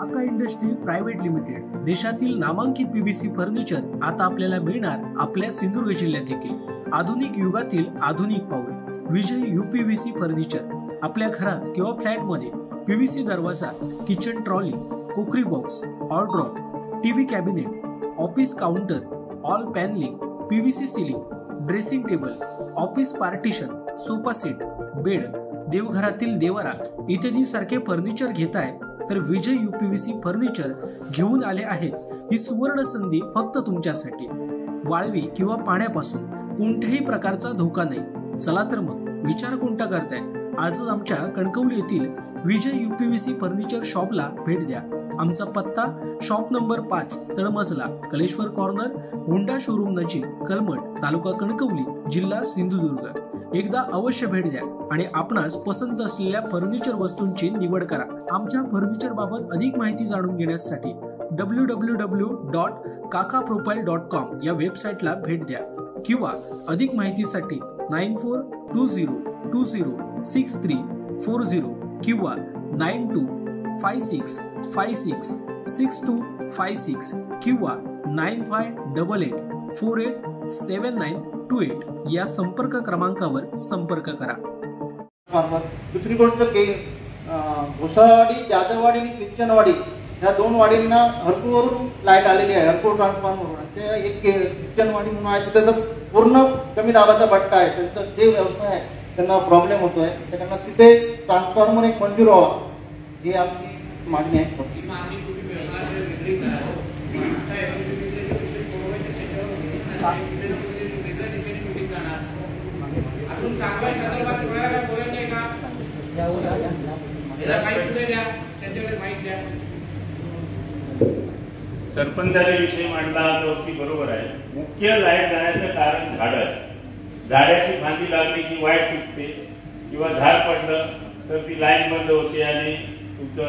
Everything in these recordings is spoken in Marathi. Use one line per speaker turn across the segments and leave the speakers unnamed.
आका इंडस्ट्री प्रायव्हेट लिमिटेड देशातील नामांकित पीव्हीसी फर्निचर आता आपल्याला मिळणार आपल्या सिंधुदुर्ग जिल्ह्यात देखील। आधुनिक युगातील आधुनिक पाऊल विजय यूपीव्हीसी फर्निचर। आपल्या घरात किंवा फ्लॅट मध्ये पीव्हीसी दरवाजा, किचन ट्रॉली, कुकरी बॉक्स, ऑलड्रॉप, TV cabinet, office counter, all panelling, PVC ceiling, dressing table, office partition, sofa set, bed, देवघरातील देवरा इत्यादी सारखे फर्निचर घेताय तर विजय यूपीव्हीसी फर्निचर घेऊन आले आहेत। ही सुवर्ण संधी फक्त तुमच्यासाठी। वाळवी किंवा पाण्यापासून कोणत्याही प्रकारचा धोका नाही। चला तर मग विचार कोणता करताय, आजच आमच्या कणकवली येथील विजय यूपीव्हीसी फर्निचर शॉपला भेट द्या। आमचा पत्ता शॉप नंबर 5 तळमजला, कलेश्वर कॉर्नर, होंडा शोरूम नजीक, कलमट, तालुका कणकवली, जिल्हा सिंधुदुर्ग। एकदा अवश्य भेट द्या आणि आपणास पसंत असलेल्या फर्निचर वस्तूंची निवड करा। आमच्या फर्निचर बाबत अधिक माहिती जाणून घेण्यासाठी www.kakaprofile.com या वेबसाईटला भेट द्या किंवा अधिक माहितीसाठी 9420206340 किंवा 9256566256 किंवा 9588487928 या संपर्क क्रमांकावर संपर्क करा।
दुसरी गोष्ट की भुसावाडी, जाधववाडी आणि किचनवाडी ह्या दोन वाडींना हरपूरवरून लाईट आलेली आहे। हरपूर ट्रान्सफॉर्मर ते एक किचनवाडी म्हणून आहे, तिथे तर पूर्ण कमी दाबाचा भट्टा आहे। त्यांचा जे व्यवसाय आहे त्यांना प्रॉब्लेम होतोय, त्यांना तिथे ट्रान्सफॉर्मर एक मंजूर व्हावा ही आमची मागणी आहे।
सरपंचाने विषय मांडला तो अगदी बरोबर आहे। मुख्य लाईट जाण्याचं कारण झाडाची फांदी लागली की वाईट तुटते किंवा झाड पडलं तर ती लाईन बंद होते आणि तुमचं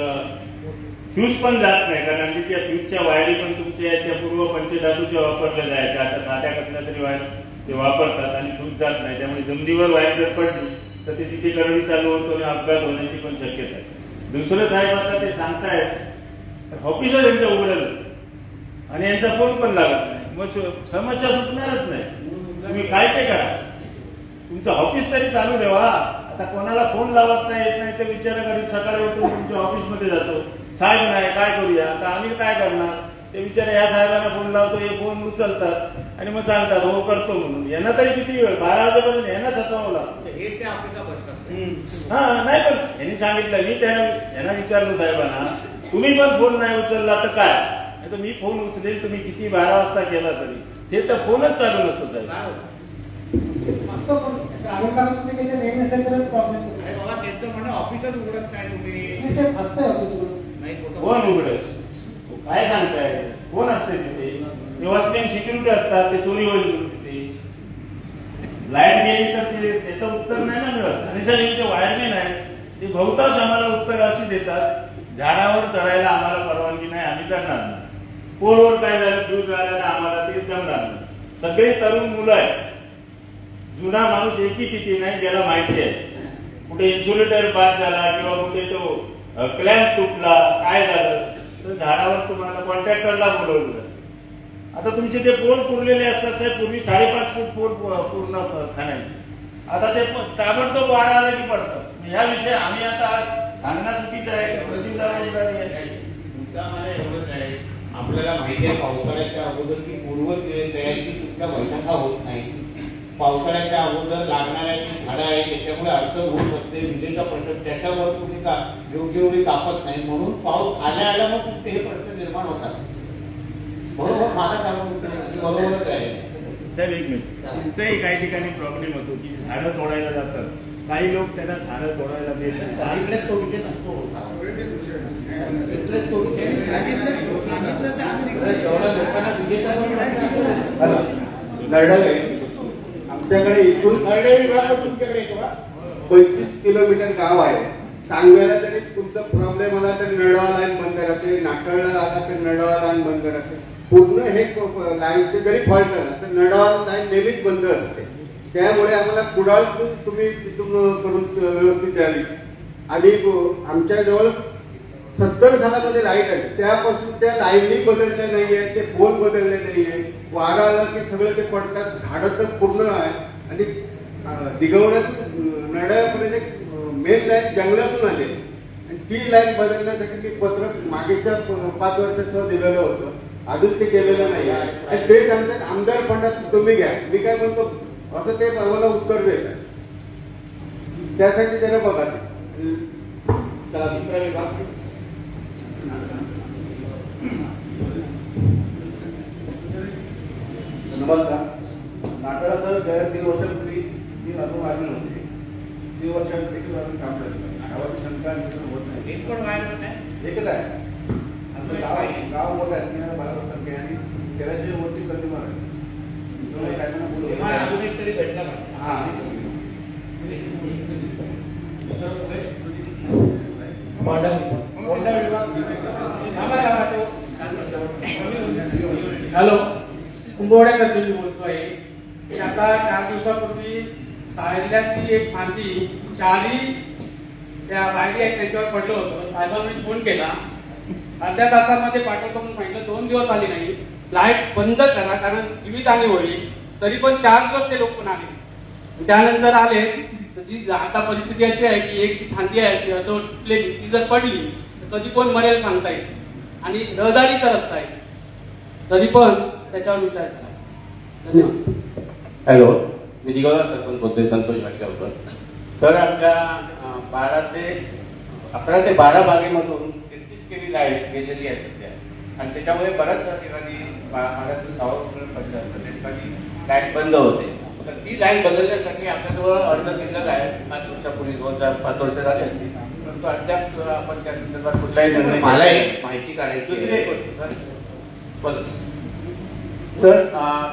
फ्यूज पण जात नाही, कारण की त्या फ्यूजच्या वायरी पण तुमच्या त्या पूर्व पंचधातूच्या वापरल्या जायच्या, आता साध्या कसल्या तरी वायर ते वापरतात आणि फ्यूज जात नाही। त्यामुळे जमिनीवर वायर जर पडली तर ते तिथे करंट चालू होतो आणि अपघात होण्याची पण शक्यता आहे। दुसरं साहेब आता ते सांगतायत ऑफिसर यांचं उघडलं आणि यांचा फोन पण लागत नाही, मग समस्या सुटणारच नाही। तुम्ही काय ते करा, तुमचं ऑफिस तरी चालू ठेवा। आता कोणाला फोन लावत नाही, येत नाही ते विचारा गरीब सकाळी उठून तुमच्या ऑफिसमध्ये जातो, साहेब नाही काय करूया, आता आम्ही काय करणार ते विचारा। या साहेबांना फोन लावतो, हे फोन उचलतात आणि मग सांगतात हो करतो म्हणून। यांना तरी किती वेळ, 12 वाजेपर्यंत यांना थकवावं लागतं। हा नाही, पण यांनी सांगितलं, मी यांना विचारलं साहेबांना तुम्ही पण फोन नाही उचलला तर काय, नाही तर मी फोन उचलेल, तुम्ही किती 12 वाजता केला तरी ते तर फोनच चालू नसतो साहेब। कोण उघडत काय सांगताय, कोण असते तिथे? वॉचमॅन सिक्युरिटी असतात, ते चोरी होईल तिथे। लाईट गेली तर त्याचं उत्तर नाही ना मिळत। आणि जर इथे वायरमॅन आहे ते बहुतांश आम्हाला उत्तर अशी देतात, झाडावर चढायला आम्हाला परवानगी नाही, आम्ही चढणार नाही। पोलवर काय झालं, फ्यूज झालं आम्हाला ते जमणार नाही। सगळे तरुण मुलं आहेत, जुना माणूस एकही तिथे नाही ज्याला माहिती आहे कुठे इन्सुलेटर बाद झाला किंवा कुठे तो क्लॅम्प तुटला काय झालं तर झाडावर तुम्हाला कॉन्ट्रॅक्टरला बोलवलं। आता तुमचे ते पोल पुरलेले असतात साहेब, पूर्वी 5.5 फूट पोल पूर्ण खाण्याचे, आता ते ताबडतोब वारा आला की पडतात। ह्या विषय आम्ही आता सांगणं चुकीचं आहे,
एवढंच आहे। आपल्याला माहिती आहे पावसाळ्याच्या अगोदर की पूर्व तयारीची कुठल्या बैठका होत नाही। पावसाळ्याच्या अगोदर लागणाऱ्या जी झाडं आहेत त्याच्यामुळे अडचण होऊ शकते, विजेचा प्रश्न त्याच्यावर तुम्ही योग्य एवढी कापत नाही, म्हणून पाऊस आल्या मग कुठे हे प्रश्न निर्माण होतात। बरोबर, मला सांगून बरोबरच आहे
साहेब। एक मिनिट, तिथेही काही ठिकाणी प्रॉब्लेम होतो की झाडं तोडायला जातात, काही लोक त्यांना झाडं तोडायला देत नाही।
इकडेच तो विषय नसतो, लोकांना विजेचा
आमच्याकडे इथून तुमच्याकडे 35 किलोमीटर गाव आहे। सांगवेला जरी तुमचा प्रॉब्लेम आला तर नळवा लाईन बंद राहते, नाटळला आला तर नळवा लाईन बंद राहते। पूर्ण हे लाईनचे जरी फॉल्ट झाला तर नळवा लाईन नेहमीच बंद असते। त्यामुळे आम्हाला कुडाळ तुम्ही तिथून करून व्यवस्थित द्यावी। आणि आमच्या जवळ 70 सालामध्ये लाईट आली, त्यापासून त्या लाईनी बदलल्या नाहीये, ते पोल बदलले नाहीये. वारा आला की सगळं ते पडतात, झाडं तर पूर्ण आहे. आणि दिगवड्यात नड्यापर्यंत एक मेन लाईन जंगलातून आली आणि ती लाईन बदलण्यासाठी मी पत्र मागेच्या 5 वर्षाचं दिलेलं होतं, अजून ते केलेलं नाही आहे. ते सांगतात आमदार फंडात तुम्ही घ्या. मी काय म्हणतो असं ते मला उत्तर देतात, त्यासाठी त्याला बघा.
चला दुसरा विभाग.
नमस्कार. नाटकाचं गैर 3 वर्षापूर्वी मी अनुभव आले होते. 3 वर्षांपैकी आम्ही काम करतो. गावाची संख्या होत नाही.
एक पण व्हायला नाही.
एकच आहे. आमचं गाव मोठं आहे. 12 संख्या आणि 1300 वरती कन्झ्युमर आहे.
अजून एक तरी भेटला का?
हा.
हॅलो, कुंभवड्याकर मी बोलतोय. आता 4 दिवसापूर्वी सायल्यातली एक फांदी 4ही त्या बायडी आहेत त्याच्यावर पडलं होतं. साहेबांनी फोन केला, अर्ध्या तासामध्ये पाठवतो म्हणून म्हटलं. 2 दिवस आली नाही. लाईट बंद करा कारण जीवितहानी होईल. तरी पण 4 दिवस ते लोक पण आले. त्यानंतर आले तर जी आता परिस्थिती अशी आहे की एक फांदी आहे तुटलेली, ती जर पडली तर कधी कोण मरेल सांगता येईल. आणि रहदारीचा रस्ता आहे, तरी पण त्याच्यावर विचार करा. धन्यवाद.
हॅलो, मी दिगोला सरपंच बोलतोय, संतोष वाटगावकर. सर, आमच्या 11 ते 12 बागेमधून 33 केली लाईट गेलेली आहे सध्या. आणि त्याच्यामुळे बऱ्याच ठिकाणी महाराष्ट्र ठिकाणी लाईट बंद होते. तर ती लाईट बदलण्यासाठी आपल्याजवळ अर्ज केलेला आहे 5 वर्षापूर्वी, 5 वर्ष झाली असतील. परंतु अद्याप आपण त्या संदर्भात कुठलाही निर्णय. मला एक माहिती काढायची सर.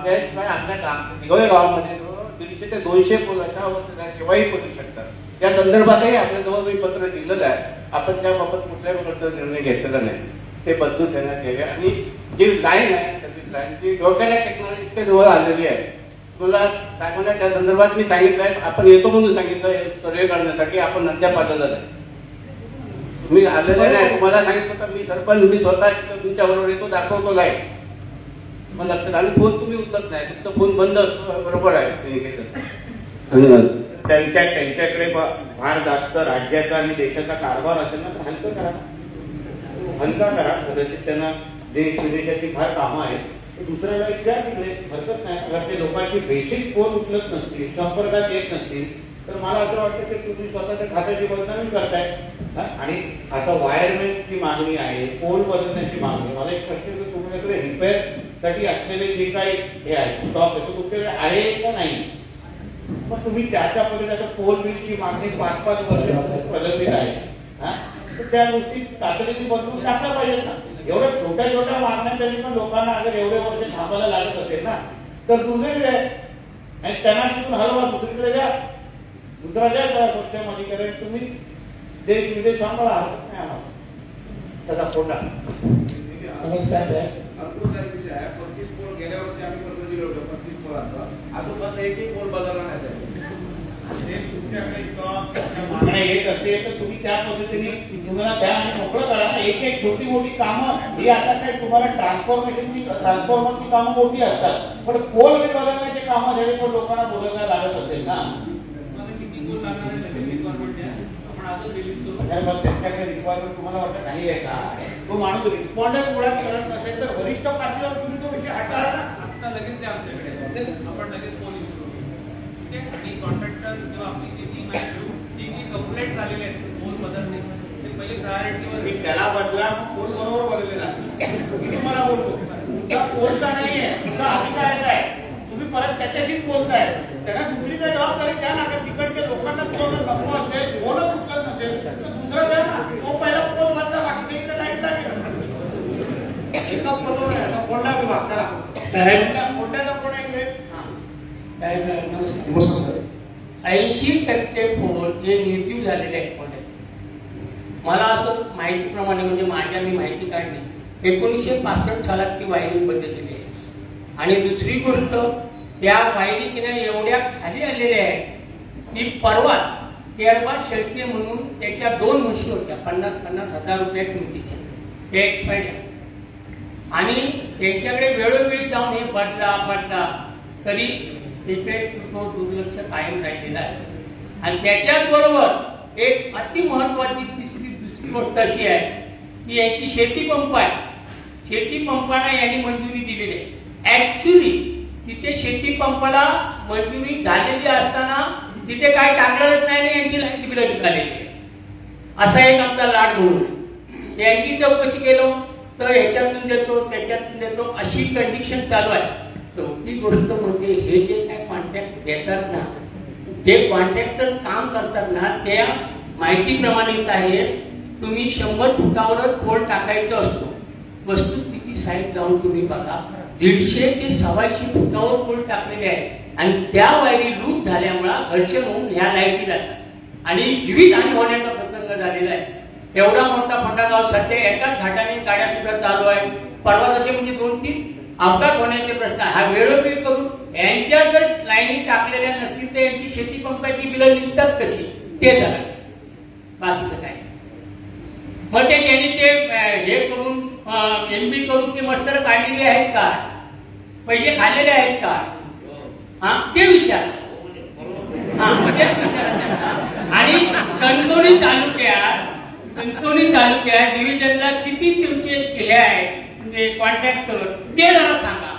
त्याशिवाय आपल्या दिगोळे गावामध्ये 150 ते 200 पोल अशा अवस्थेत केव्हाही पडू शकतात. त्या संदर्भातही आपल्याजवळ मी पत्र दिलेलं आहे. आपण त्याबाबत कुठल्याही प्रकारचा निर्णय घेतलेला नाही. ते बदलून देण्यात यावे. आणि जी लाईन आहे सर्व्हिस लाईन ती डोक्याला टेक्नॉलॉजी इतक्या जवळ आलेली आहे. तुला साहेबांना त्या संदर्भात मी सांगितलंय, आपण येतो म्हणून सांगितलं सर्वे करण्यासाठी. आपण अद्याप आलेलं नाही. तुम्ही आलेले नाही. तुम्हाला सांगितलं तर मी सरपंच, मी स्वतः तुमच्या बरोबर येतो, दाखवतो लाईट. मग लक्षात आलं. फोन तुम्ही उचलत नाही, तुमचा फोन बंद असतो. बरोबर आहे. त्यांच्याकडे फार जास्त राज्याचा आणि देशाचा कारभार असेल ना तर हलकं करा, हलका करा. कदाचित त्यांना देश विदेशाची फार कामं आहेत. दुसऱ्याला विचार तिकडे हरकत नाही. अगर ते लोकांची बेसिक फोन उचलत नसतील, संपर्कात येत नसतील, तर मला असं वाटतं की तुम्ही स्वतःच्या खात्याची बदनामी करताय. आणि आता वायरमॅनची मागणी आहे, पोल बदलण्याची मागणी. मला एक प्रश्न की तुमच्याकडे रिपेअर साठी असलेले जे काही हे आहे स्टॉक आहे तो तुमच्याकडे आहे का नाही. मग तुम्ही त्याच्या पद्धतीने पोल बिलची मागणी 5-5 वर्ष प्रलंबित आहे. तर त्या गोष्टी तातडीने बदलून टाकल्या पाहिजेत ना. एवढ्या छोट्या मागण्यासाठी पण लोकांना अगर एवढे वर्ष थांबायला लागत असेल ना तर दुर्दैव आहे. आणि त्यांना तिथून हलवा, दुसरीकडे द्या, दुसरा द्या त्या पक्षामध्ये. कारण तुम्ही देश विदेश सांभाळा, हरकत नाही आम्हाला. त्याचा फोटा.
नमस्कार साहेब.
35 पोल गेल्या वर्षी आम्ही पत्र दिलं होतं. 35 पोलांचं अजूनपर्यंत एकही पोल बदलला नाही. तुमच्याकडे
मागण्या येत असते तर तुम्ही त्या पद्धतीने तुम्हाला द्या आणि मोकळं करा ना. एक छोटी मोठी कामं ही आता काय तुम्हाला ट्रान्सफॉर्मरची कामं मोठी असतात, पण पोल बदलण्याची कामं झाली पण लोकांना बोलायला लागत असेल ना. त्यांच्याकडे रिक्वायरमेंट तुम्हाला वाटत नाही आहे का? तो माणूस रिस्पॉन्डर मुळात करत नसेल तर वरिष्ठ पातळीवर तुम्ही तो विषय हाताळा ना.
आता लगेच द्या आमच्याकडे, आपण लगेच फोन इश्यू करू. आणि कॉन्ट्रॅक्टर किंवा आपली जी टीम आहे ती जी कंप्लेंट झालेली आहे फोन बदलणे ते पहिले प्रायोरिटीवर
त्याला बदला. फोन बरोबर बदललेला मी तुम्हाला बोलतो. मुद्दा फोनचा नाहीये, मुद्दा अधिकाराचा आहे. तुम्ही परत त्याच्याशीच बोलताय. त्यांना दुसरीकडे जबाबदारी द्या ना. तिकडच्या लोकांना फोन नको असेल, फोनच उचलत नसेल तर दुसरं द्या ना. तो पहिला फोन बदला, बाकी इकडे लाईट टाकेल. एका फोनवर आहे कोणता विभाग करा कोणत्याचा कोण आहे.
नमस्कार सर. 80% फोन जे निर्जीव झालेले आहेत. मला असं माहितीप्रमाणे म्हणजे मी माहिती काढली 1965 सालात ती वायरिंग बदललेली आहे. आणि दुसरी गोष्ट त्या वायरिंग एवढ्या खाली आलेल्या आहेत की परवा
केरबा शेळके म्हणून त्याच्या 2 म्हशी होत्या 50,000 रुपये किमतीच्या, ते एक्सपायर्ड. आणि त्यांच्याकडे वेळोवेळी जाऊन हे बदला तरी तिकडे तो दुर्लक्ष कायम राहिलेला आहे. आणि त्याच्याच बरोबर एक अति महत्वाची दुसरी गोष्ट अशी आहे की यांची शेती पंप आहे. शेती पंपाला यांनी मंजुरी दिलेली आहे. ऍक्च्युली तिथे शेती पंपाला मंजुरी झालेली असताना तिथे काय टाकलेलंच नाही आणि यांची लाईट बिलं निघालेली आहे. असा एक आमचा लाड म्हणून यांची चौकशी केलो तर ह्याच्यातून देतो त्याच्यातून देतो अशी कंडिशन चालू आहे. चौथी गोष्ट म्हणजे हे जे काय कॉन्ट्रॅक्ट देतात ना, ते कॉन्ट्रॅक्टर काम करतात ना, त्या माहितीप्रमाणेच आहे. तुम्ही 100 फुटावरच पोल टाकायचा असतो. वस्तुस्थिती साईड जाऊन तुम्ही बघा 150 ते 125 फुटावर पोल टाकलेले आहे. आणि त्या वायरी लूट झाल्यामुळे घर्षण होऊन ह्या लाईटी जातात आणि जीवितहानी होण्याचा प्रसंग झालेला आहे. एवढा मोठा फटागाव सध्या एकाच घाटाने गाड्या सुद्धा चालू आहे. परवा जसे म्हणजे 2-3 अपघात होण्याचे प्रश्न हा वेळोवेळी करून यांच्या जर लाईनी टाकलेल्या नसतील तर यांची शेती पंपाची बिलं निघतात कशी ते झालं. बाकीचं काय मग ते त्यांनी ते हे करून MB करून ते मस्टर काढलेले आहेत का, पैसे खाल्लेले आहेत का, हा ते विचार. आणि कणकवली तालुक्यात डिव्हिजनला किती तुमचे हे आहे म्हणजे कॉन्ट्रॅक्टर ते जरा सांगा.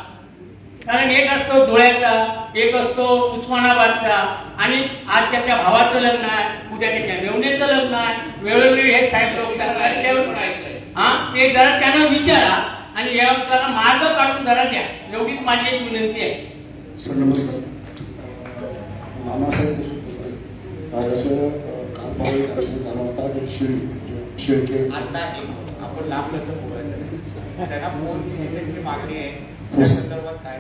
कारण एक असतो धुळ्याचा, एक असतो उस्मानाबादचा, आणि आज त्याच्या भावाचं लग्न आहे, उद्या त्याच्या मेवण्याचं लग्न आहे. वेळोवेळी हे साहेब लोक सांगतात ते जरा त्यांना विचारा आणि त्याला मार्ग काढून जरा द्या, एवढीच माझी एक विनंती आहे.
सर नमस्कार. नानासाहेब झाला होता एक शेळके
आता आपण लांब त्यांना फोनची मागणी आहे त्या संदर्भात काय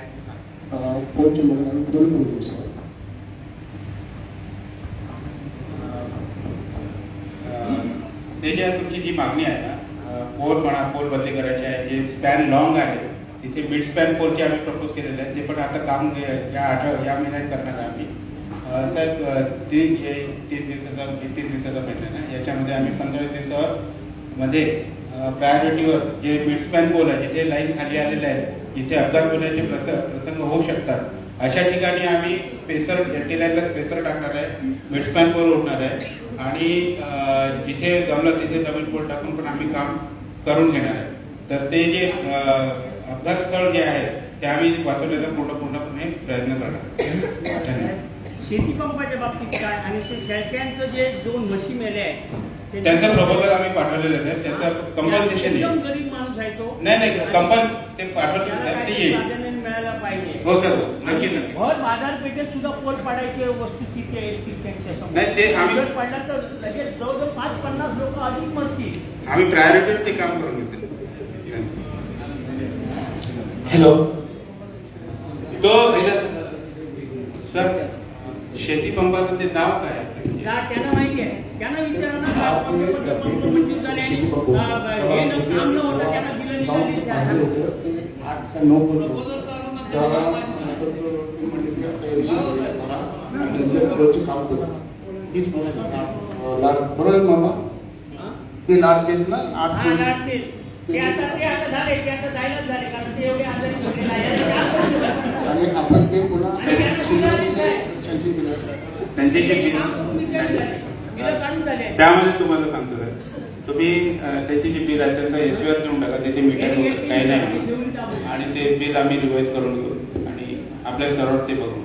फोनची मागणी दोन सर.
त्याच्या तुमची जी मागणी आहे ना, पोल बदली करायचे आहे, जे स्पॅन लॉंग आहे तिथे मिड स्पॅन पोलचे आम्ही प्रपोज केलेले आहे. ते पण आता काम या महिन्यात करणार आहे आम्ही. साहेब 30 दिवसाचा महिना ना, याच्यामध्ये आम्ही 15 दिवसामध्ये प्रायोरिटीवर जे मिड स्पॅन पोल आहे जिथे लाईन खाली आलेले आहे, जिथे अपघात होण्याचे प्रसंग होऊ शकतात, अशा ठिकाणी आम्ही स्पेसर लाईनला स्पेसर टाकणार आहे, मिड स्पॅन पोल ओढणार आहे आणि जिथे जमलं तिथे डबल पोल टाकून पण आम्ही काम करून घेणार आहे. तर ते जे अपघात स्थळ जे आहे ते आम्ही वाचवण्याचा पूर्णपणे प्रयत्न करणार. धन्यवाद.
शेती पंपाच्या बाबतीत काय आणि ते शेळक्यांचं जे 2 म्हशी मेले आहेत
त्यांचं प्रपोजल आम्ही पाठवलेलं आहे. त्याचं कंपल्सेशन
गरीब माणूस आहे तो
नाही ते पाठवलेलं आहे, ते येईल.
मिळायला पाहिजे.
हो सर, नक्की.
भर बाजारपेठेत सुद्धा पोल पाडायचे वस्तुस्थिती आहे.
नाही ते आम्ही
पडला तर लगेच जवळजवळ 5-50 लोक अधिक मरतील.
आम्ही प्रायोरिटीवर ते काम करून घेतो.
हॅलो
सर, शेती पंपाचं ते नाव काय आहे?
त्यांना माहिती आहे, त्यांना विचारा ना. मंजूर झाले हे काम न होता त्यांना बिलं निघाली.
काम करू हीच बरोबर मामा ते लाडतेच ना.
ते आता झाले, ते आता जायलाच झाले कारण ते एवढे आजारी घेतलेले आहे.
आणि आपण ते पुन्हा
त्यांचे जे त्यामध्ये तुम्हाला सांगतो सर, तुम्ही त्याची जी बिल आहे त्यांचा एसबीआर घेऊन टाका, त्याचे मीटर काही नाही आणि ते बिल आम्ही रिवाइज करून घेऊ आणि आपल्या स्तरावर ते बघू.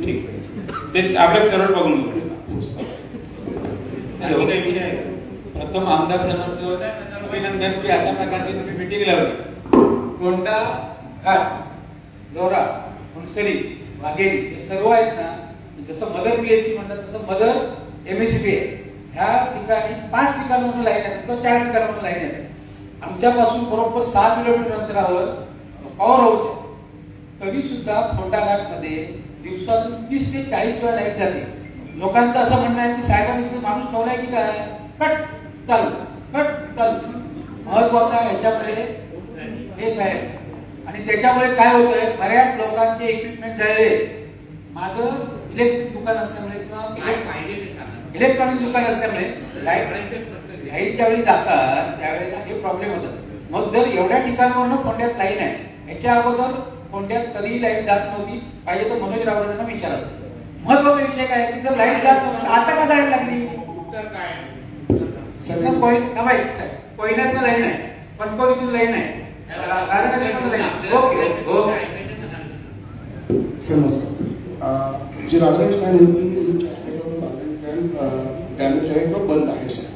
ठीक आहे, ते आपल्या स्तरावर बघून घेऊ.
प्रथम आमदार साहेबांचं अभिनंदन की अशा प्रकारची तुम्ही मिटिंग लावली. कोंडा घाट लोरा मुनसरी वाघेरी हे सर्व आहेत ना, जसं मदर PSC म्हणतात तसं मदर MSCB आहे. ह्या ठिकाणी 5 ठिकाणांवर लाईन आहेत, तो 4 ठिकाणांवर लाईन आहेत. आमच्यापासून बरोबर 6 किलोमीटर अंतरावर पॉवर हाऊस आहे. तरी सुद्धा फोंडा घाट मध्ये दिवसातून 30 ते 40 वेळा लाईट जाते. लोकांचं असं म्हणणं आहे की साहेबांनी माणूस ठेवलाय की काय, कट चालू. महत्वाचं आहे ह्याच्यामध्ये हे साहेब. आणि त्याच्यामुळे काय होतंय, बऱ्याच लोकांचे इक्विपमेंट झाले. माझं इलेक्ट्रिक दुकान असल्यामुळे किंवा इलेक्ट्रॉनिक दुकान असल्यामुळे लाईट ज्यावेळी जातात त्यावेळेला हे प्रॉब्लेम होतात. मग जर एवढ्या ठिकाणावरनं कोंड्यात लाईन आहे, याच्या अगोदर कोंड्यात कधीही लाईट जात नव्हती, पाहिजे तर मनोज रावळांना विचारायचं. महत्वाचा विषय काय की जर लाईट जात नव्हती आता का जायला लागली?
उत्तर काय
कोयन्यातनं लाईन आहे, कणकवलीतून लाईन आहे,
सर नमस्कार. जी राधाकृष्ण डॅमेज आहे किंवा बंद आहे सर.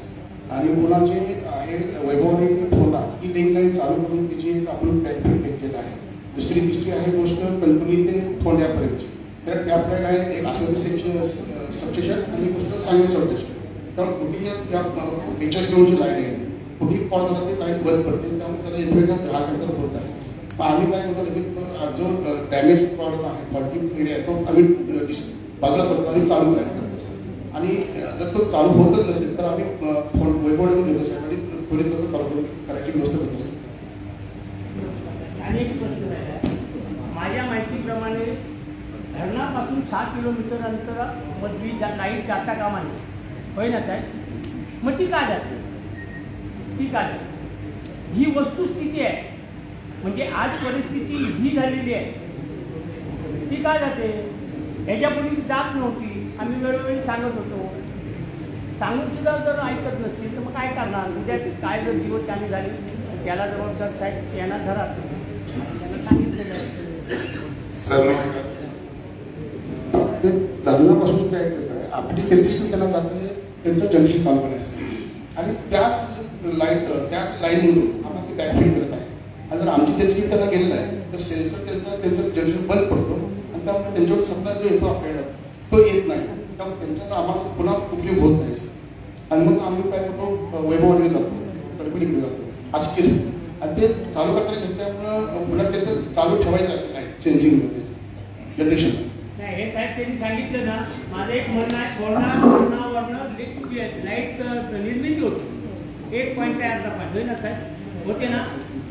आणि पुन्हा जे आहे वैभवने फोनला ही लिंक लाईन चालू करून तिची आपण टॅक्टर केलेला आहे. दुसरी तिसरी आहे गोष्ट कणकवली ते फोंड्यापर्यंतची. तर त्या आपल्याला एक आसंदी सबस्टेशन आणि गोष्ट चांगली सबस्टेशन. तर कुठे या HSC रोडची लाईन आहे, कुठे कॉल झाला ते लाईन बंद पडते, त्यामुळे त्याला इफेक्ट ग्राहकांचा होत आहे. मग आम्ही काय म्हणतो की जो डॅमेज प्रॉब्लेम आहे फॉल्टी एरिया तो आम्ही बाजूला करतो आणि चालू करायला. आणि जर तो चालू होतच नसेल तर आम्ही वैभवडे देतो साहेब आणि त्वरित लवकर चालू करायची व्यवस्था करतो सर.
आणि एक प्रश्न आहे, माझ्या माहितीप्रमाणे धरणापासून 6 किलोमीटर अंतरामध्ये लाईट जाता कामा नये, होय ना साहेब? मग ती का जाते? ती का जाते? ही वस्तुस्थिती आहे. म्हणजे आज परिस्थिती ही झालेली आहे, ती का जाते? ह्याच्यापूर्वी जात नव्हती. आम्ही वेळोवेळी सांगत होतो. सांगून सुद्धा जर ऐकत नसतील तर मग काय करणार? उद्या काय जर दिवस चालू झाले त्याला जबाबदार साहेब यांना धरा. त्यांना सांगितलेलं आहे.
ते धरणापासून काय कसं आहे आपली त्यांची त्यांना जाते त्यांचं जंक्शन चालू करायचं आणि त्याच लाईनमधून आपण ते बॅकफिल करत आहे. आणि जर आमची त्यांची त्यांना गेलेलं आहे तर सेन्सर त्यांचं जंक्शन बंद पडतो आणि त्यामुळे त्यांच्यावर सप्लाय जो येतो आपल्याला तो येत नाही. त्यामुळे त्यांचा आम्हाला पुन्हा उपयोग होत नाही. आणि मग आम्ही काय करतो वैभववाडीला जातो, कडकडीकडे जातो आज केलं आणि ते चालू करताना घेतल्यामुळं पुन्हा त्यांचं चालू ठेवायचं आहे सेन्सिंगमध्ये जनरेशन.
नाही हे साहेब त्यांनी सांगितलं ना, माझं एक म्हणणं आहे, कोरोनावरनं लाईट निर्मिती होती 1 पॉईंट काय अर्धा पॉईंट होय ना साहेब, होते ना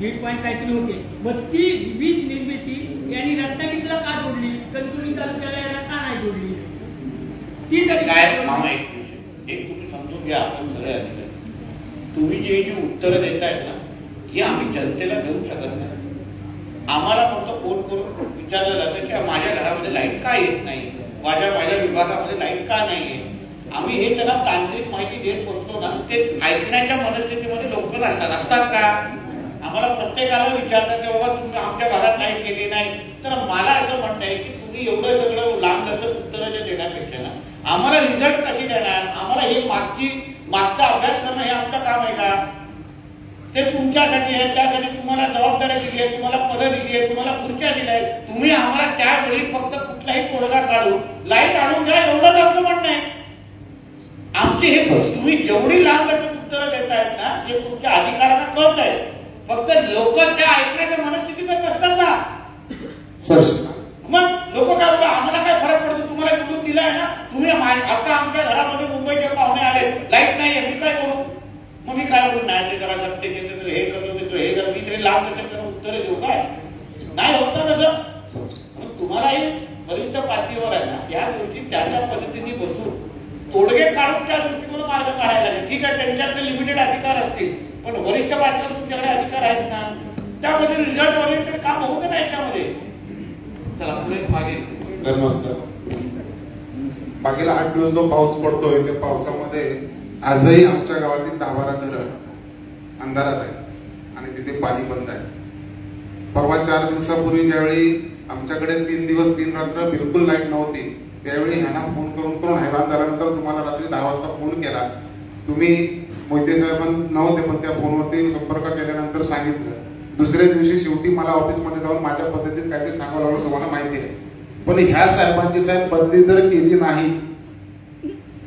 1.5 पॉईंट काहीतरी होते. मग ती वीज निर्मिती यांनी रत्नागिरीला का जोडली, कणकवली तालुक्याला याला का नाही जोडली? ती
काय मामा एक तुम्ही समजून घ्या. आपण सगळे तुम्ही जी उत्तरं देतायत ना ही आम्ही जनतेला देऊ शकत नाही. आम्हाला फक्त फोन करून विचारलं जातं की माझ्या घरामध्ये लाईट का येत नाही, माझ्या विभागामध्ये लाईट का नाही आहे. आम्ही हे त्याला तांत्रिक माहिती देत बसतो ना, ते ऐकण्याच्या मनस्थितीमध्ये लोक असतात का? आम्हाला प्रत्येकाला विचारतात की बाबा तुम्ही आमच्या भागात लाईट केली नाही. तर मला असं म्हणणं आहे की तुम्ही एवढं सगळं लांब लचक उत्तरं देण्यापेक्षा ना आम्हाला रिझल्ट कशी देणार, आम्हाला हे मागचा अभ्यास करणं हे आमचं काम आहे का? ते तुमच्यासाठी आहे, त्यासाठी तुम्हाला जबाबदारी दिली आहे, तुम्हाला पदं दिली आहे, तुम्हाला खुर्च्या दिल्या आहेत. तुम्ही आम्हाला त्यावेळी फक्त कुठलाही तोडगा काढून लाईट आणून द्या एवढंच आपलं म्हणणं आहे. आमची हे तुम्ही जेवढी लांब उत्तरं देतायत ना ते तुमच्या अधिकारांना कळत आहे. फक्त लोक त्या ऐकण्याच्या मनस्थितीमध्ये नसतात ना. मग लोक काय बोलतात आम्हाला काय फरक पडतो, तुम्हाला कुठून दिलाय ना. तुम्ही आता आमच्या घरामध्ये मुंबईचे पाहुणे आले, लाईट नाही आहे, मी काय करू? मग मी काय बोलू नाही ते जरा जप्ते केंद्र हे करतो देतो हे कर, मी तरी लांब उत्तरं देऊ काय? नाही होत ना तसं. तुम्हाला हे वरिष्ठ पातळीवर आहे ना या गोष्टी त्या पद्धतीने बसून तोडगे काढून त्या दृष्टीकोन मार्ग काढायला लागेल. ठीक आहे त्यांच्याकडे लिमिटेड अधिकार असतील पण वरिष्ठ पातळीवर तुमच्याकडे अधिकार आहेत ना, त्यामध्ये रिझल्ट ओरिएंटेड काम होऊ का नाही याच्यामध्ये. चला पुढे मागे.
नमस्कार. मागील 8 दिवस जो पाऊस पडतोय त्या पावसामध्ये आजही आमच्या गावातील 10-12 घरं अंधारात आहे आणि तिथे पाणी बंद आहे. परवा 4 दिवसापूर्वी ज्यावेळी आमच्याकडे 3 दिवस 3 रात्र बिलकुल लाईट नव्हती त्यावेळी ह्यांना फोन करून हैराण झाल्यानंतर तुम्हाला रात्री 10 वाजता फोन केला. तुम्ही मोहिते साहेबांना नव्हते पण त्या फोनवरती संपर्क केल्यानंतर सांगितलं. दुसऱ्या दिवशी शेवटी मला ऑफिसमध्ये जाऊन माझ्या पद्धतीत काहीतरी सांगावं लागलं, तुम्हाला माहिती आहे. पण ह्या साहेबांची साहेब बदली जर केली नाही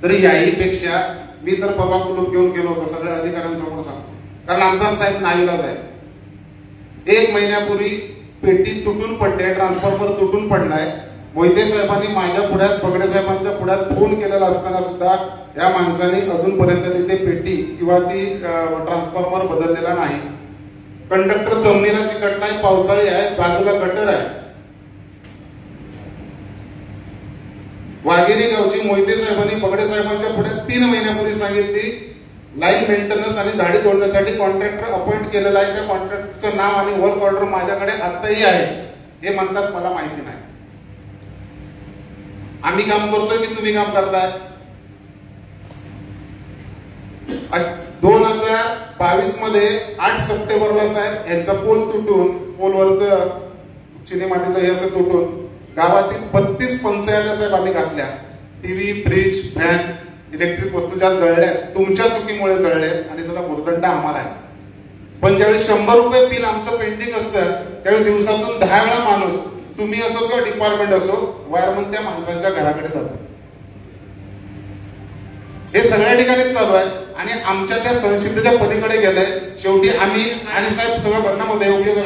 तर याही पेक्षा मी तर परवा कुलूप घेऊन गेलो होतो सगळ्या अधिकाऱ्यांसमोर सांगतो, कारण आमचा साहेब नाईलाज आहे. 1 महिन्यापूर्वी पेटी तुटून पडली, ट्रान्सफॉर्मर तुटून पडलाय. मोहिते साहेबांनी माझ्या पुढ्यात पगडे साहेबांच्या पुढ्यात फोन केलेला असताना सुद्धा या माणसाने अजूनपर्यंत तिथे पेटी किंवा ती ट्रान्सफॉर्मर बदललेला नाही. कंडक्टर जमिनीला चिकटला आहे, पावसाळी आहे, बाजूला गटर आहे. वाघेरी गावची मोहिते साहेबांनी बगडे साहेबांच्या पुढे 3 महिन्यापूर्वी सांगितली लाईन मेंटेनन्स आणि झाडी तोडण्यासाठी कॉन्ट्रॅक्टर अपॉइंट केलेला आहे. त्या कॉन्ट्रॅक्टरचं नाव आणि वर्क ऑर्डर माझ्याकडे आताही आहे. हे म्हणतात मला माहिती नाही. आम्ही काम करतोय की तुम्ही काम करताय? 2022 मध्ये 8 सप्टेंबरला साहेब यांचा पोल तुटून, पोलवरचं चिनीमातीचं हे असं तुटून गावातील 32 पंचायत साहेब आम्ही घातल्या. टीव्ही, फ्रीज, फॅन, इलेक्ट्रिक वस्तू ज्या जळल्या तुमच्या चुकीमुळे जळल्यात आणि त्याचा भुर्दंड आम्हाला आहे. पण ज्यावेळी 100 रुपये बिल आमचं पेंडिंग असतं त्यावेळी दिवसातून 10 वेळा माणूस, तुम्ही असो किंवा डिपार्टमेंट असो, वायरमन त्या माणसांच्या घराकडे जातो. हे सगळ्या ठिकाणीच चालू आहे आणि आमच्या त्या संहितेच्या पलीकडे गेलंय. शेवटी आम्ही आणि साहेब सगळं बदनामध्ये उपयोग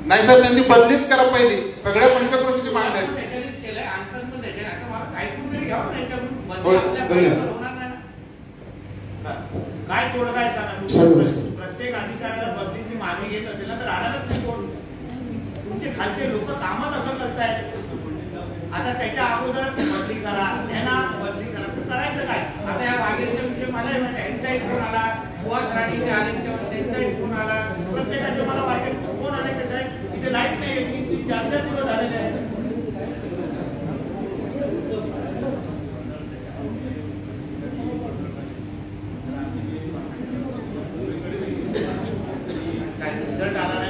नाही साहेब, त्यांची बदलीच करा पहिली. सगळ्या पंचक्रोशीची मागणी आहे.
काय तोडगा आहे सांगा. प्रत्येक अधिकाऱ्याला बदलीची मागणी घेत असेल ना तर राहणारच नाही कोण. तुमचे खालचे लोक कामच असं करतायत. आता त्याच्या अगोदर बदली करा, त्यांना बदली करा, तर करायचं काय? आता या वाघेरीच्या विषयी मलाही माहिती आहे. यांचाही फोन आला, सुहास राणीचे आले, त्यांचाही फोन आला. प्रत्येकाचे मला वाटेल फोन आले कसं आहे इथे लाईट नाही येते. 4 दिवस झालेले आहेत. रिझल्ट आला नाही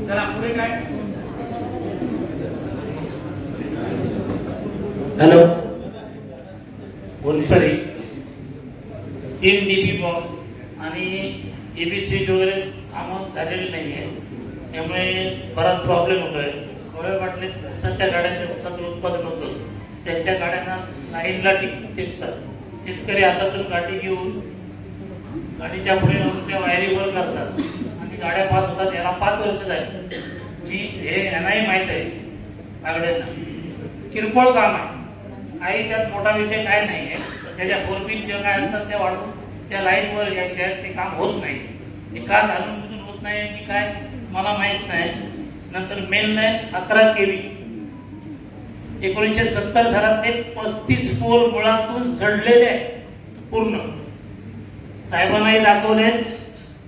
चला पुढे काय.
हॅलो सॉरी 3 DP बॉक्स आणि एबीसी वगैरे कामं झालेली नाहीये. त्यामुळे बराच प्रॉब्लेम होतोय. थोड्या वाटले उसाच्या गाड्यांच्या उसाचं उत्पादन होतं त्यांच्या गाड्यांना लाईनला टिकतात. शेतकरी हातातून गाडी घेऊन गाडीच्या पुढे जाऊन त्या वायरीवर करतात आणि गाड्या पास होतात. याला 5 वर्ष झाली. हे यांनाही माहित आहे. बागड्यांना किरकोळ काम आहे. काही त्यात मोठा विषय काय नाहीये. त्याच्या फोरबिल जे काय असतात त्या वाढून त्या लाईनवर याशिवाय ते काम होत नाही. ते का घालून होत नाही की काय मला माहित नाही. नंतर मेन लाईन 11 KV 1970 सालात ते 35 पोल मुळातून झडलेले पूर्ण. साहेबांनाही दाखवले.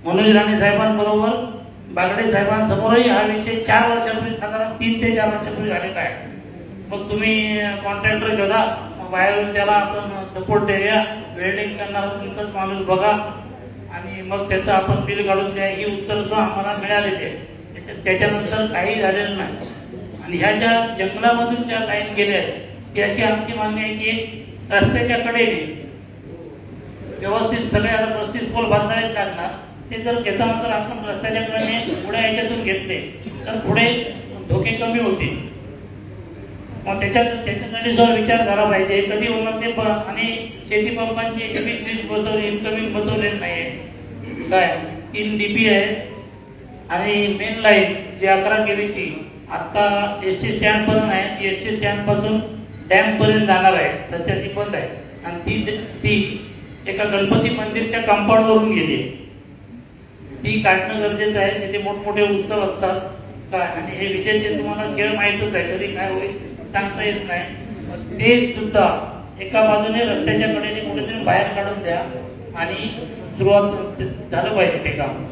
मनोज राणे साहेबांबरोबर बागडे साहेबांसमोरही हा विषय 4 वर्षापूर्वी, साधारण 3 ते 4 वर्षापूर्वी झालेला आहे. मग तुम्ही कॉन्ट्रॅक्टर शोधा, बाहेरून त्याला आपण सपोर्ट देऊया, वेल्डिंग करणारा तुमचाच माणूस बघा आणि मग त्याचं आपण बिल काढून द्या. ही उत्तर जो आम्हाला मिळालेली आहे. त्याच्यानंतर काही झालेलं नाही. आणि ह्या ज्या जंगलामधून ज्या लाईन गेल्या ती अशी आमची मागणी आहे की रस्त्याच्या कडेने व्यवस्थित सगळे आता 35 पोल बांधायला लागणार. ते जर घेताना तर आपण रस्त्याच्या कडेने पुढे याच्यातून घेतले तर पुढे धोके कमी होतील. मग त्याच्यासाठी जो विचार झाला पाहिजे. कधी होणार ते आणि शेती पंपांची बसवली, इन्कमिंग बसवलेली नाही. काय 3 DP आहे आणि मेन लाईन जी 11 KVची आता एसटी स्टँड पर्यंत आहे. एसटी स्टँड पासून डॅम पर्यंत जाणार आहे. सध्या ती बंद आहे आणि ती एका गणपती मंदिरच्या कंपाऊंड वरून गेली. ती काढणं गरजेचं आहे. तिथे मोठमोठे उत्सव असतात काय आणि हे विषयाचे तुम्हाला खेळ माहितच आहे. कधी काय होईल सांगता येत नाही. ते सुद्धा एका बाजूने रस्त्याच्या कडेने कुठेतरी बाहेर काढून द्या आणि सुरुवात झालं पाहिजे ते काम.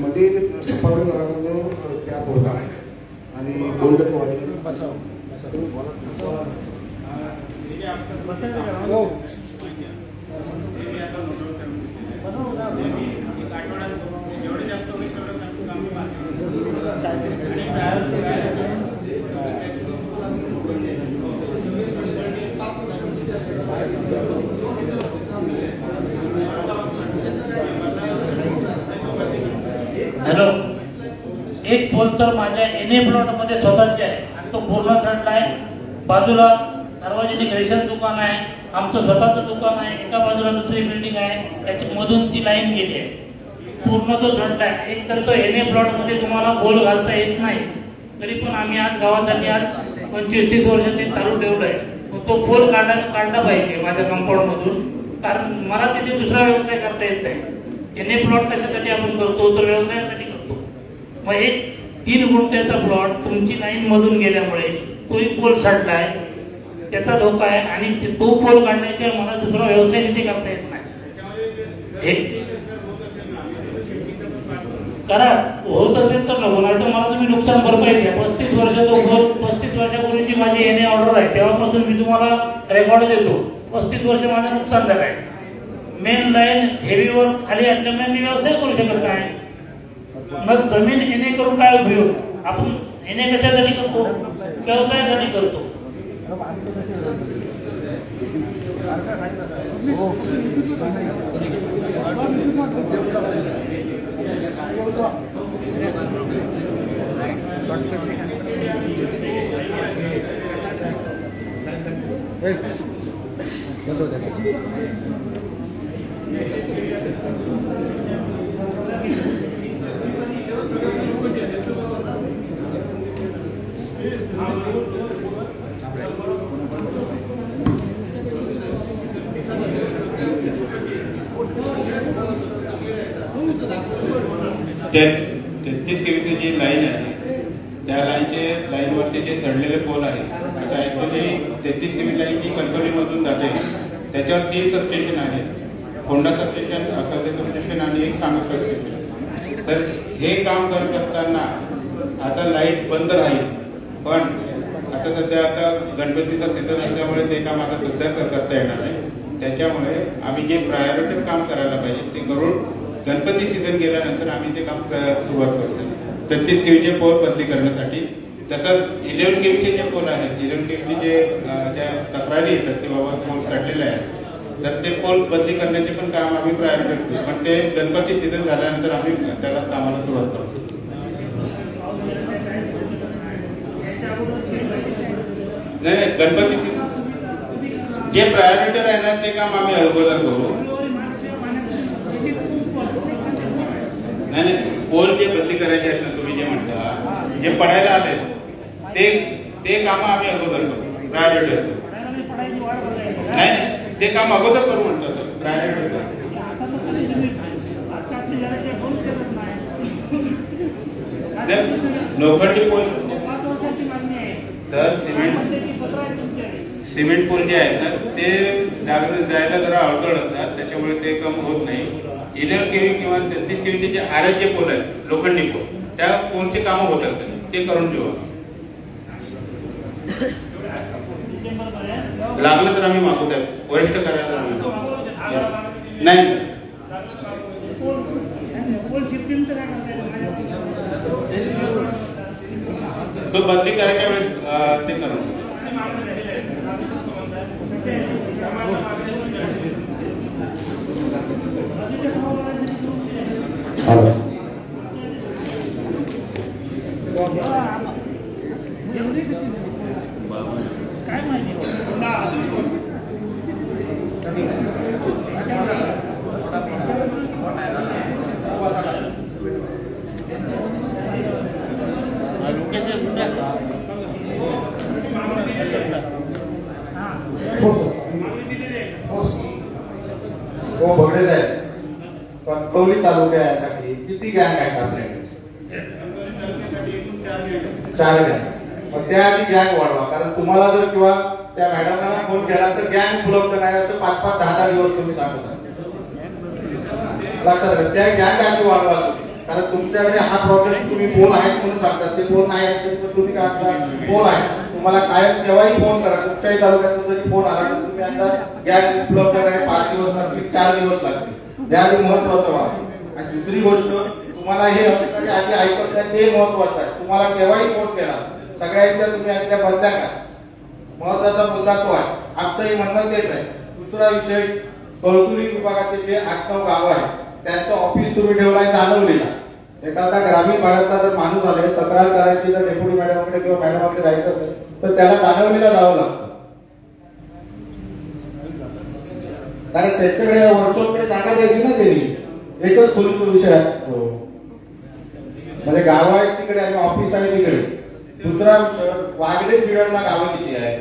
मध्ये सफारीकरांना जो कॅप होता आणि गोल्डन वाडी
हॅलो, एक पोल तर माझ्या NA प्लॉट मध्ये स्वतःचे आहे आणि तो पूर्ण चढला आहे. बाजूला सार्वजनिक रेशन दुकान आहे, आमचं स्वतःचं दुकान आहे. एका बाजूला दुसरी बिल्डिंग आहे, त्याच्या मधून ती लाईन गेली आहे. पूर्ण तो चढला आहे. एक तर तो NA प्लॉट मध्ये तुम्हाला पोल घालता येत नाही. तरी पण आम्ही आज गावासाठी आज 25-30 वर्ष ते चालू ठेवलंय. तो पोल काढला पाहिजे माझ्या कंपाऊंड मधून, कारण मला तिथे दुसरा व्यवसाय करता येत नाही. एनए प्लॉट कशासाठी आपण करतो, तर व्यवसायासाठी करतो. मग एक 3 गुंठ्याचा प्लॉट तुमची लाईन मधून गेल्यामुळे तोही पोल सडलाय, त्याचा धोका आहे. आणि तो पोल काढण्याशिवाय मला दुसरा व्यवसाय तिथे करता येत नाही. करा, होत असेल तर नको, नाही तर मला तुम्ही नुकसान भरपाई द्या. 35 वर्षापूर्वीची माझी एनए ऑर्डर आहे, तेव्हापासून मी तुम्हाला रेकॉर्ड देतो. 35 वर्ष माझं नुकसान झालं आहे. मेन लाईन हेवीवर खाली असल्यामुळे मी व्यवसाय करू शकत नाही. मग जमीन एनए करून काय उपयोग? आपण एनए कशासाठी करतो? व्यवसायासाठी करतो.
तेहतीस केवीची जी लाईन आहे त्या लाईनवरती जे सडलेले पोल आहेत, आता ऍक्च्युली 33 केवी लाईन जी कंपनीमधून जाते त्याच्यावर 3 सबस्टेशन आहेत. होंडा सबस्टेशन, असाlte सबस्टेशन आणि एक सांगू सबस्टेशन. तर हे काम करत असताना आता लाईट बंद राहील, पण आता सध्या गणपतीचा सीझन असल्यामुळे ते काम आता सध्या करता येणार नाही. त्याच्यामुळे आम्ही जे प्रायोरिटी काम करायला पाहिजे ते करून गणपती सीझन गेल्यानंतर आम्ही ते काम सुरुवात करतो. 33 केवीचे पोल बदली करण्यासाठी. तसंच 11 केवीचे जे पोल आहेत, 11 केवीचे जे ज्या तक्रारी येतात की बाबा पोल सडलेले आहेत, तर ते पोल बदली करण्याचे पण काम आम्ही प्रायोरिटी करतो. पण ते गणपती सीझन झाल्यानंतर आम्ही त्याला कामाला सुरुवात करतो. नाही, गणपती जे प्रायोरिटी आहे ना ते काम आम्ही अगोदर करू. नाही, पोल जे बदली करायचे आहेत ना, तुम्ही जे म्हणता जे पडायला आले ते काम आम्ही अगोदर करू, प्रायोरिटी करू. नाही, ते काम अगोदर करू म्हणतो सर, प्रायोरिटी करू. लोखंडी पोल सर, सिमेंट पोल जे आहेत ना ते जायला जरा अडचण असतात, त्याच्यामुळे ते काम होत नाही. 11 केवी किंवा 33 केवीचे जे आरएच पोल आहेत, लोखंडी पोल, त्या पोलचे कामं होत असतात, ते करून ठेवा. लागलं तर आम्ही मागू साहेब, वरिष्ठ करायला नाही. तो बदली करायच्या वेळेस ते करू.
काय माहिती
हो बगडे साहेब, कणकवली तालुक्यासाठी किती गँग आहेत आपल्याकडे? 4 गँग. मग त्या आधी गँग वाढवा, कारण तुम्हाला जर किंवा त्या मॅडमना फोन केला तर गँग उपलब्ध नाही असं 5-5, 10-10 दिवस तुम्ही सांगता. लक्षात घ्या, त्या गँग आधी वाढवा तुम्ही, कारण तुमच्याकडे हा प्रॉब्लेम तुम्ही पोल आहेत म्हणून सांगतात, ते पोल नाही आहेत तर तुम्ही काय म्हणता पोल आहे. तुम्हाला काय केव्हाही फोन करा, कुठच्याही तालुक्यातून जरी फोन आला तर तुम्ही आता गँग उपलब्ध नाही, 5 दिवस लागतील, 4 दिवस लागतील. याआधी महत्वाचं व्हा. आणि दुसरी गोष्ट, तुम्हाला हे आधी ऐकत नाही ते महत्वाचं आहे. तुम्हाला केव्हाही फोन केला सगळ्यांच्या तुम्ही आधी बदल्या का, महत्वाचा मुद्दा तो आहे. आमचंही म्हणणं तेच आहे. दुसरा विषय, कळसुरी विभागाचे जे 8-9 गावं आहेत त्यांचं ऑफिस तुम्ही ठेवलाय जानवलीला. एखादा ग्रामीण भागातला जर माणूस आले तक्रार करायची तर डेप्युटी मॅडमकडे किंवा मॅडमकडे जायचं असेल तर त्याला जानवलीला जावं लागतं, कारण त्याच्याकडे वर्कशॉपकडे जागा द्यायची ना त्यांनी. एकच खोलीचा विषय आहे, म्हणजे गाव आहेत तिकडे आणि ऑफिस आहे तिकडे. दुसरा विषय, वागडे बिडरला गावं किती आहे?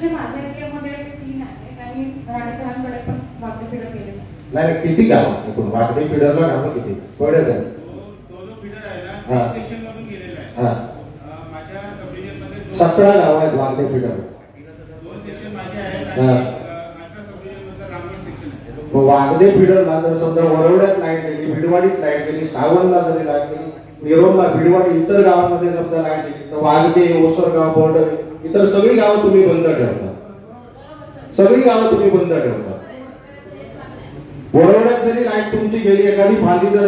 म्हणजे माझ्या एरियामध्ये 3 आहेत आणि राणेकरांकडे पण वागदे फिडर केले.
नाही किती गाव एकूण वागदे फिडरला गावं किती पडे जाईल?
तो जो फिडर आहे ना सेक्शन मधून गेलेला आहे. माझ्या सब डिव्हिजन मध्ये
17 गाव आहेत वागदे फिडर.
2 सेक्शन माझे आहेत आणि 18 सब डिव्हिजन मध्ये रामगड सेक्शन आहे.
वागदे फिडरला जर समजा वरवड्यात लाईट गेली, भिडवाडीत लाईट गेली, सावंतला जरी लाईट गेली, निरोमला, भिडवाडी इतर गावांमध्ये समजा लाईट गेली तर वागदे, ओसरगाव, बोर्डर इतर सगळी गावं तुम्ही बंद ठेवता. सगळी गावं तुम्ही बंद ठेवता. वरवड्यात जरी लाईट तुमची गेली, एखादी फांदी जर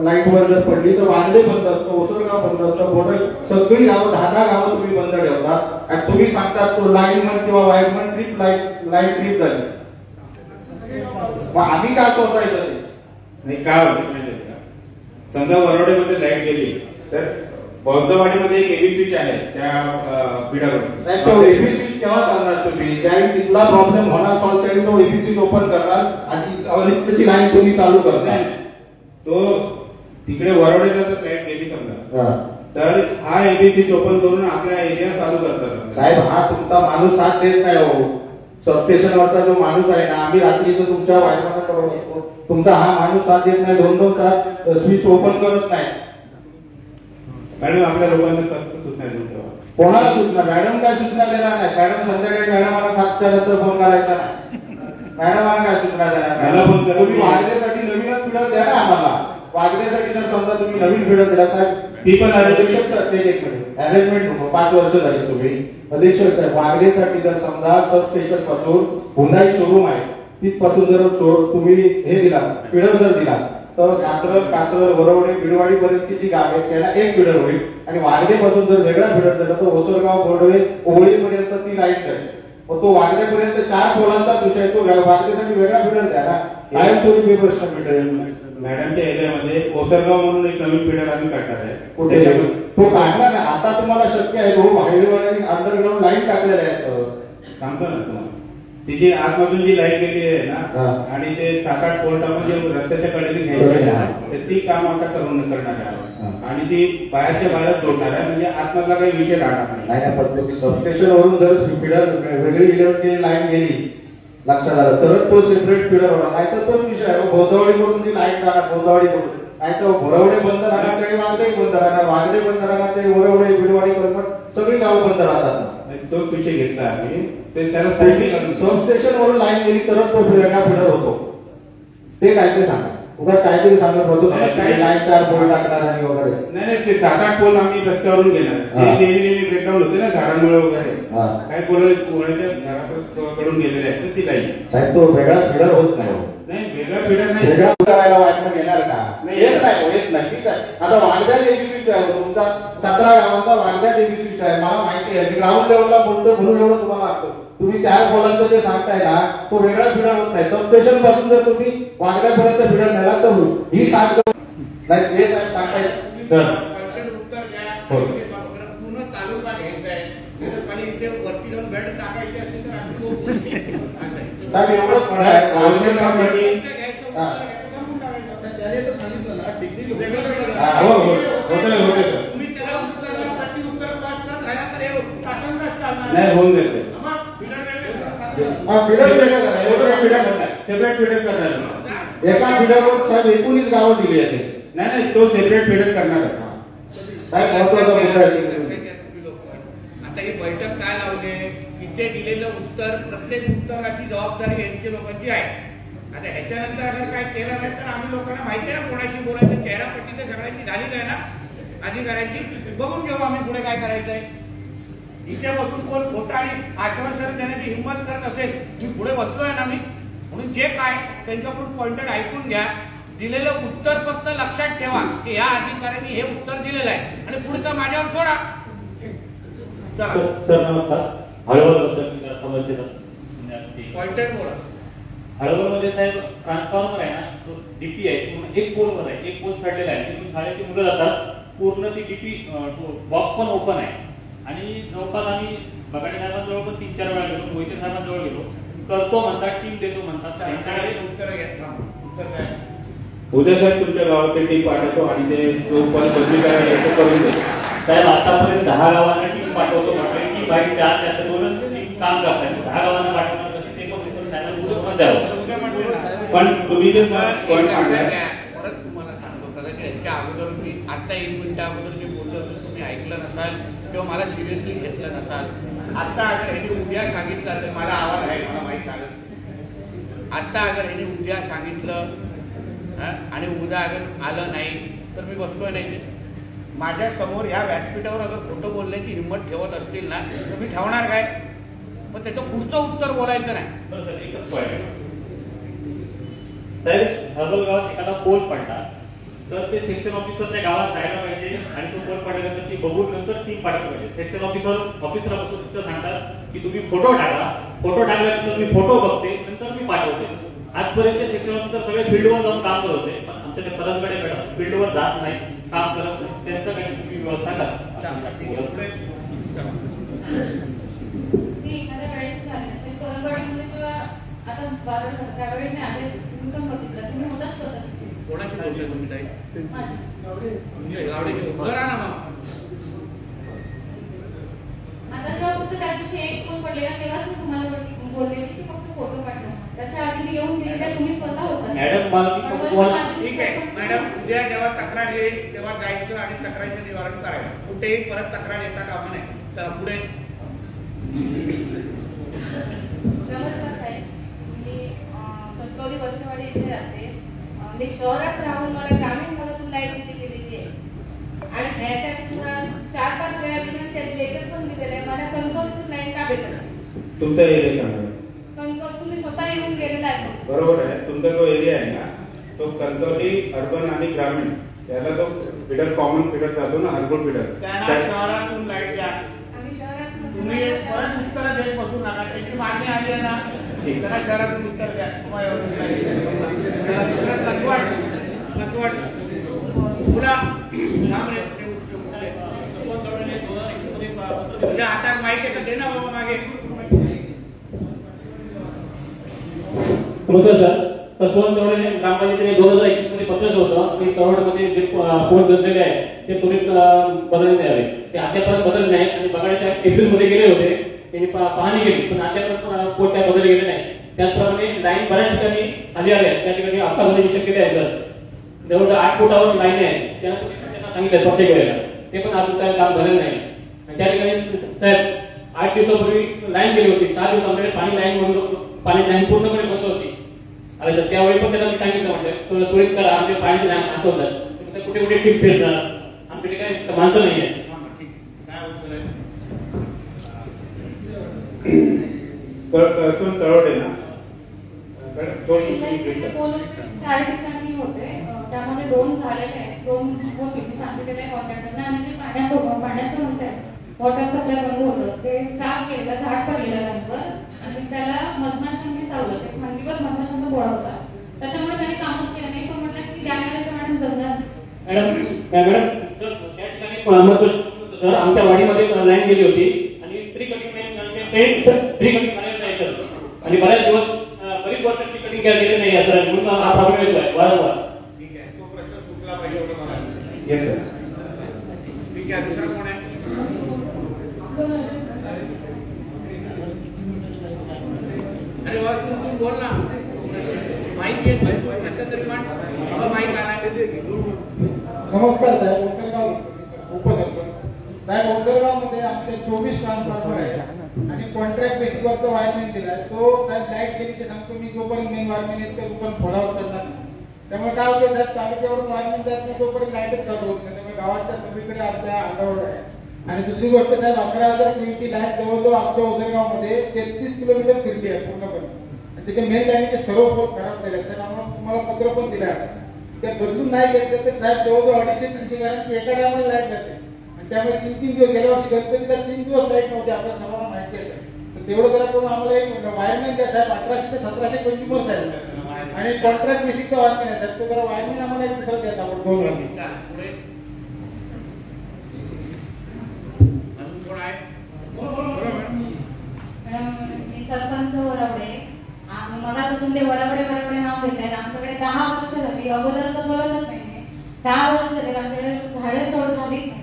लाईटवर जर पडली तर वागदे बंद असतं, ओसरगाव बंद असतं, बोर्डर सगळी गावं 10 गावं तुम्ही बंद ठेवता. आणि तुम्ही सांगता तो लाईनमन किंवा वायरमन ट्रिप लाईट ट्रिप झाली. मग आम्ही का सोसायचं ते?
नाही काय होतं माहिती का, समजा वरवड्यामध्ये लाईट गेली तर बौद्धवाडीमध्ये एक एबी स्विच आहे त्या पिढावर.
तो एबी स्विच केव्हा चालणार तुम्ही? ज्यावेळी तिथला प्रॉब्लेम होणार सॉल्व्ह त्यावेळी तो एबी स्विच ओपन करणार आणि अलिकडची लाईन तुम्ही चालू करणार.
तो तिकडे वरवड्याला जर लाईट गेली समजा तर हा एबी स्विच ओपन करून आपल्या एरिया चालू करतात.
साहेब हा तुमचा माणूस साथ देत नाही हो. सबस्टेशनवरचा जो माणूस आहे ना, आम्ही रात्रीचं तुमच्या वायरमॅनकडे बसतो, तुमचा हा माणूस साथ देत नाही, 2-2 तास स्विच ओपन करत नाही.
मॅडम आपल्या लोकांना सूचना देतो.
कोणाला सूचना? मॅडम काय सूचना देणार नाही. मॅडम संध्याकाळी मॅडमला 7:00 फोन करायचा नाही. मॅडमला काय सूचना देणार? तुम्ही वागण्यासाठी नवीनच फिडर द्या ना आम्हाला. वागण्यासाठी जर समजा तुम्ही नवीन फिडर दिला साहेब, ती पण अध्यक्ष अरेंजमेंट नको. 5 वर्ष झाली तुम्ही अध्यक्ष साहेब. वागण्यासाठी जर समजा सबस्टेशन पासून हुंडाई शोरूम आहे तिथपासून जर तुम्ही हे दिला फिडर जर दिला तर कात्रज, वरवडे, भिडवाडी पर्यंतची जी गाव आहे त्याला 1 फिडर होईल. आणि वागदेपासून जर वेगळा फिडर दिला तर ओसरगाव, बोर्डवे, ओवळीपर्यंत ती लाईट जाईल. मग तो वागदेपर्यंत 4 पोलांचाच विषय, तो वागदेसाठी वेगळा फिडर द्या ना. कायमस्वरूपी प्रश्न मिळेल.
मॅडमच्या एरियामध्ये ओसरगाव म्हणून एक नवीन फिडर आम्ही काढणार आहे.
कुठे तो काढणार नाही. आता तुम्हाला शक्य आहे. तो हायवेवाल्यांनी अंडरग्राऊंड लाईन टाकलेल्या आहे सर.
सांगतो ना तुम्हाला, तिची आतमधून जी लाईट गेली आहे ना आणि ते 7-8 पोल टाकून जे रस्त्याच्या कडेने घ्यायची आहे ती काम आता करणार आहे आणि ती बाहेरच्या बाहेर जोडणार आहे. म्हणजे आतमधला काही विषय राहणार
नाही. पण तुम्ही सबस्टेशन वरून जर फिडर वेगळी इलेक्ट्रिक लाईन गेली लक्षात आलं तरच तो सेपरेट फिडर होणार. नाही तर तोच विषय आहे. भोदवाडीकडून ती लाईट जाणार भोदवाडीकडून, नाही तर भोरवडे बंद राहणार तरी वागदे बंद राहणार, वागदे बंद राहणार तरी वरवडे, भिडवाडी, करमट सगळी गावं बंद राहतात.
तोच विषय घेतला आम्ही. त्याला
सबस्टेशन वरून लाईन गेली तरच तो वेगळा फिडर होतो. ते काय ते सांगा. उगा काहीतरी सांगत बघू लाईन 4 पोल टाकणार आणि वगैरे.
नाही ते 7-8 पोल आम्ही रस्त्यावरून घेणार. नेहमी ब्रेकडाऊन होते ना झाडांमुळे वगैरे. काही पोल घराकडून गेलेले आहेत ती काही.
साहेब तो वेगळा फिडर होत नाही.
नाही वेगळा फिडर नाही.
वेगळा करायला वाटणं घेणार का? येत नाही. ठीक आहे. आता वागद्या एबी स्विच आहे तुमचा 17 गावांचा वागद्या एबी स्विच आहे. मला माहिती आहे. ग्राउंड लेवलला बोलतो म्हणून एवढं तुम्हाला लागतं. तुम्ही 4 पोलांचं जे सांगताय ना तो वेगळा फिडर होत नाही. सबस्टेशन पासून जर तुम्ही वागद्यापर्यंत फिडर नेला तर ही 7 नाही हे साहेब सांगताय
सर
उत्तर द्या. पूर्ण तालुका घ्यायचा आहे. आणि इथे वरती जाऊन बेड टाकायचे असेल तर आम्ही
एवढंच
त्याने तर सांगितलं ना डिग्री
तुम्ही
त्याला उत्तर राहिला तर
नाही होऊन जाते. सेपरेट फिडर करणार.
एका फिडरवर साहेब 19 गावं दिली आहे.
नाही तो सेपरेट फिडर करणार आहे.
महत्वाचा मुद्दा आहे.
आता ही बैठक काय लावले इथे दिलेलं उत्तर प्रत्येक उत्तराची जबाबदारी यांच्या लोकांची आहे. आता ह्याच्यानंतर अगर काय केलं नाही तर आम्ही लोकांना माहिती आहे ना कोणाशी बोलायचं. चेहरापट्टी तर सगळ्यांची झालीच आहे ना अधिकाऱ्यांची. बघून घेऊ आम्ही पुढे काय करायचंय. इथे बसून कोण खोटं आणि आश्वासन देण्याची हिंमत करत असेल मी पुढे बसलोय ना मी म्हणून जे काय त्यांच्याकडून पॉइंटेड ऐकून घ्या. दिलेलं उत्तर फक्त लक्षात ठेवा की या अधिकाऱ्यांनी हे उत्तर दिलेलं आहे आणि पुढचं माझ्यावर सोडा. पॉइंटेड बोला.
हळवलमध्ये साहेब ट्रान्सफॉर्मर आहे ना तो डीपी आहे. एक पोलवर आहे. एक पोल चढलेला आहे. तिथून शाळेची मुलं जातात. पूर्ण ती डीपी बॉक्स पण ओपन आहे. आणि जवळपास आम्ही बगाडी साहेबांजवळ पण 3-4 वेळा गेलो. मोहिते साहेबांजवळ गेलो. करतो म्हणतात टीम देतो म्हणतात. त्यांच्याकडे
उत्तर घ्या.
उद्या साहेब तुमच्या गावात टीम पाठवतो आणि ते जो बदली करायला करून देतो.
साहेब आतापर्यंत 10 गावांना टीम पाठवतो म्हटलं की बाहेर 4 दोन
काम करतात. 10 गावांना पाठवणार कसं ते पण विचारून त्यांना उद्या द्यावं.
पण तुम्ही जे पॉईंट मांडलाय
परत तुम्हाला सांगतो कदाचित याच्या अगोदर मी आता 1 मिनिटा अगोदर जे बोललो होतो तुम्ही ऐकलं नसाल किंवा मला सिरियसली घेतलं नसाल. आता अगर ह्यांनी उद्या सांगितलं तर मला आवाज आहे, मला माहीत आलं. आता अगर ह्यांनी उद्या सांगितलं आणि उद्या अगर आलं नाही तर मी बसतोय नाही. माझ्या समोर ह्या व्यासपीठावर अगर खोटं बोलण्याची हिंमत ठेवत असतील ना तर मी ठेवणार काय? पण त्याचं पुढचं उत्तर बोलायचं नाही.
एकच पॉईंट साहेब, हर्बल गावात एखादा पोल पडला तर ते सेक्शन ऑफिसर त्या गावात जायला पाहिजे आणि तो पोल पडल्यानंतर ती बघून नंतर टीम पाठवली पाहिजे. सेक्शन ऑफिसरला बसून तिथं सांगतात की तुम्ही फोटो टाका, फोटो टाकल्यानंतर मी फोटो बघते नंतर मी पाठवते. आजपर्यंत सेक्शन ऑफिसर सगळे फील्डवर जाऊन काम करत होते, पण आमच्या ते परसकडे मॅडम फील्डवर जात नाही, काम करत नाही. त्यांचं काही तुम्ही व्यवस्था करा.
एखाद्या वेळेस झालं परवाडीमध्ये किंवा आता बाजार त्यावेळी मी आले, तुम्ही पण बघितलं, तुम्ही होताच स्वतः.
कोणाची बोलते तुम्ही ताई? गावडे उभं राहा ना.
आता जेव्हा फक्त त्या दिवशी एक फोन पडलेला तेव्हाच मी तुम्हाला बोललेली की फक्त फोटो पाठवा. त्याच्या आधी येऊन गेलेल्या तुम्ही स्वतः होता.
ठीक आहे मॅडम, उद्या जेव्हा तक्रार येईल तेव्हा जायचं आणि तक्रारीचं निवारण करायचं. कुठेही परत तक्रार येता कामा नये. तर पुढे
नमस्कार साहेब, मी कणकवली वर्षवाडी इथे राहते. मी शहरात राहून मला ग्रामीण भागातून लाईट दिलेली आहे आणि ह्याच्या 4-5 वेळा विनंती त्यांनी लेटर पण दिलेलं आहे. मला कणकवलीतून लाईट का भेटत?
तुमचा एरिया सांगा.
कणकवली तुम्ही स्वतः येऊन गेलेला आहे.
बरोबर आहे. तुमचा जो एरिया आहे ना तो कणकवली अर्बन आणि ग्रामीण त्याला तो फिडर कॉमन फिडर जातो ना, हरकुल फिडर.
शहरातून लाईट द्या. तुम्ही परत उत्तर देत बसू नका. त्याची मागणी आली आहे ना, त्याला शहरातून उत्तर द्या. कसवाट तुला तुझ्या हातात माहिती आहे का? दे ना बाबा मागे.
नमस्कार सर, कसवंत तळवडे ग्रामपंचायतीने 2021 मध्ये पत्र होतं की तळवडमध्ये जे पोल गंजलेले आहे ते त्वरित बदलण्यात यावे. ते अद्यापर्यंत बदलले नाही आणि बघायच्या एप्रिलमध्ये गेले होते, त्यांनी पाहणी केली पण अद्यापर्यंत पोल त्या बदलले गेले नाही. त्याचप्रमाणे लाईन बऱ्याच ठिकाणी खाली आल्या, त्या ठिकाणी अपघात होण्याची शक्यता आहे. सर जवळजवळ 8 फुटावर लाईन आहे, त्यांना सांगितलं प्रत्येक वेळेला, ते पण अजून काही काम झालेलं नाही. त्या ठिकाणी साहेब 8 दिवसापूर्वी लाईन गेली होती, 7 दिवसामध्ये पाणी लाईन पूर्णपणे बंद होती. अरे सर त्यावेळी पण त्याला मी सांगितलं म्हटलं त्वरित करा, आमचे पाण्याचे लाईन हातवतात, कुठे कुठे ठीक फिरतात, आमच्याकडे काय माणसं नाही आहे.
तळवडे ना
4 ठिकाणी होते, त्यामध्ये 2 झालेले आहेत. 2 सांगितलेले कॉन्ट्रॅक्टरना आणि जे पाण्याचं म्हणतात वॉटर सप्लाय बंद होतं ते स्टाफ केलेला, झाड पडलेला नंतर आणि त्याला मधमाशांनी चावलं. ते खांदीवर मधमाशांचा गोळा होता, त्याच्यामुळे त्याने कामच केलं नाही. तो म्हटलं की द्यायला मॅडम जमणार.
मॅडम त्या ठिकाणी सर आमच्या वाडीमध्ये लाईन गेली होती आणि ट्री कटिंग करायला जायचं आणि बऱ्याच दिवस बरीच वर्ष ट्री कटिंग केली नाही आहे सर, म्हणून हा प्रॉब्लेम येतो आहे वारंवार.
ठीक आहे, तो प्रश्न सुटला पाहिजे एवढं मला.
Yes sir.
ठीक आहे, दुसरा कोण आहे? अरे वा, तू बोल ना. माहिती आहे कसं तरी पण माहिती आहे.
नमस्कार साहेब, ओसरगाव उपसरपंच साहेब. ओसरगावमध्ये आमचे 24 ट्रान्सफॉर्मर आहे आणि कॉन्ट्रॅक्ट बेसिसवर तो वायरमॅन दिला. तो साहेब लाईट गेली ते सांगतो मी जोपर्यंत मेन वायरमॅन येत तोपर्यंत फोडावर करणार. त्यामुळे काय होतं साहेब, तालुक्यावरून वायरमॅन जात नाही तोपर्यंत लाईटच चालू होत नाही. त्यामुळे गावाच्या सगळीकडे आपल्या अंगावर आहे. आणि दुसरी गोष्ट साहेब 11,000 क्विंटी लाईट जवळजवळ आमच्या ओसरगावमध्ये 33 किलोमीटर फिरली आहे पूर्णपणे. त्याचे मेन लाईनचे सर्व पोल खराब झाले. तर आम्हाला तुम्हाला पत्र पण दिलं आहे, त्या बदलून नाही घेतलं तर साहेब जवळजवळ 250-300 घरांची एका टायमाला लाईट जाते. आणि त्यामुळे 3-3 दिवस गेल्या वर्षी गणपतीला 3 दिवस लाईट नव्हती, आपल्या सर्वांना माहिती आहे. तर तेवढं जरा करून आम्हाला एक वायरमॅन द्या साहेब. 1800 ते 1725 साहेब आणि कॉन्ट्रॅक्ट बेसिकचा वायरमॅन आहे साहेब. तो जरा वायरमॅन आम्हाला एक दिवस द्यायचा आपण 2
मॅडम सरपंच वरावडे मला तुमचे वरावडे नाव घेत आहे. आमच्याकडे 10 वर्ष झाली, अगोदर तर बोलतच नाही. 10 वर्ष झाले आमच्याकडे झाडे तोड झालीच नाही.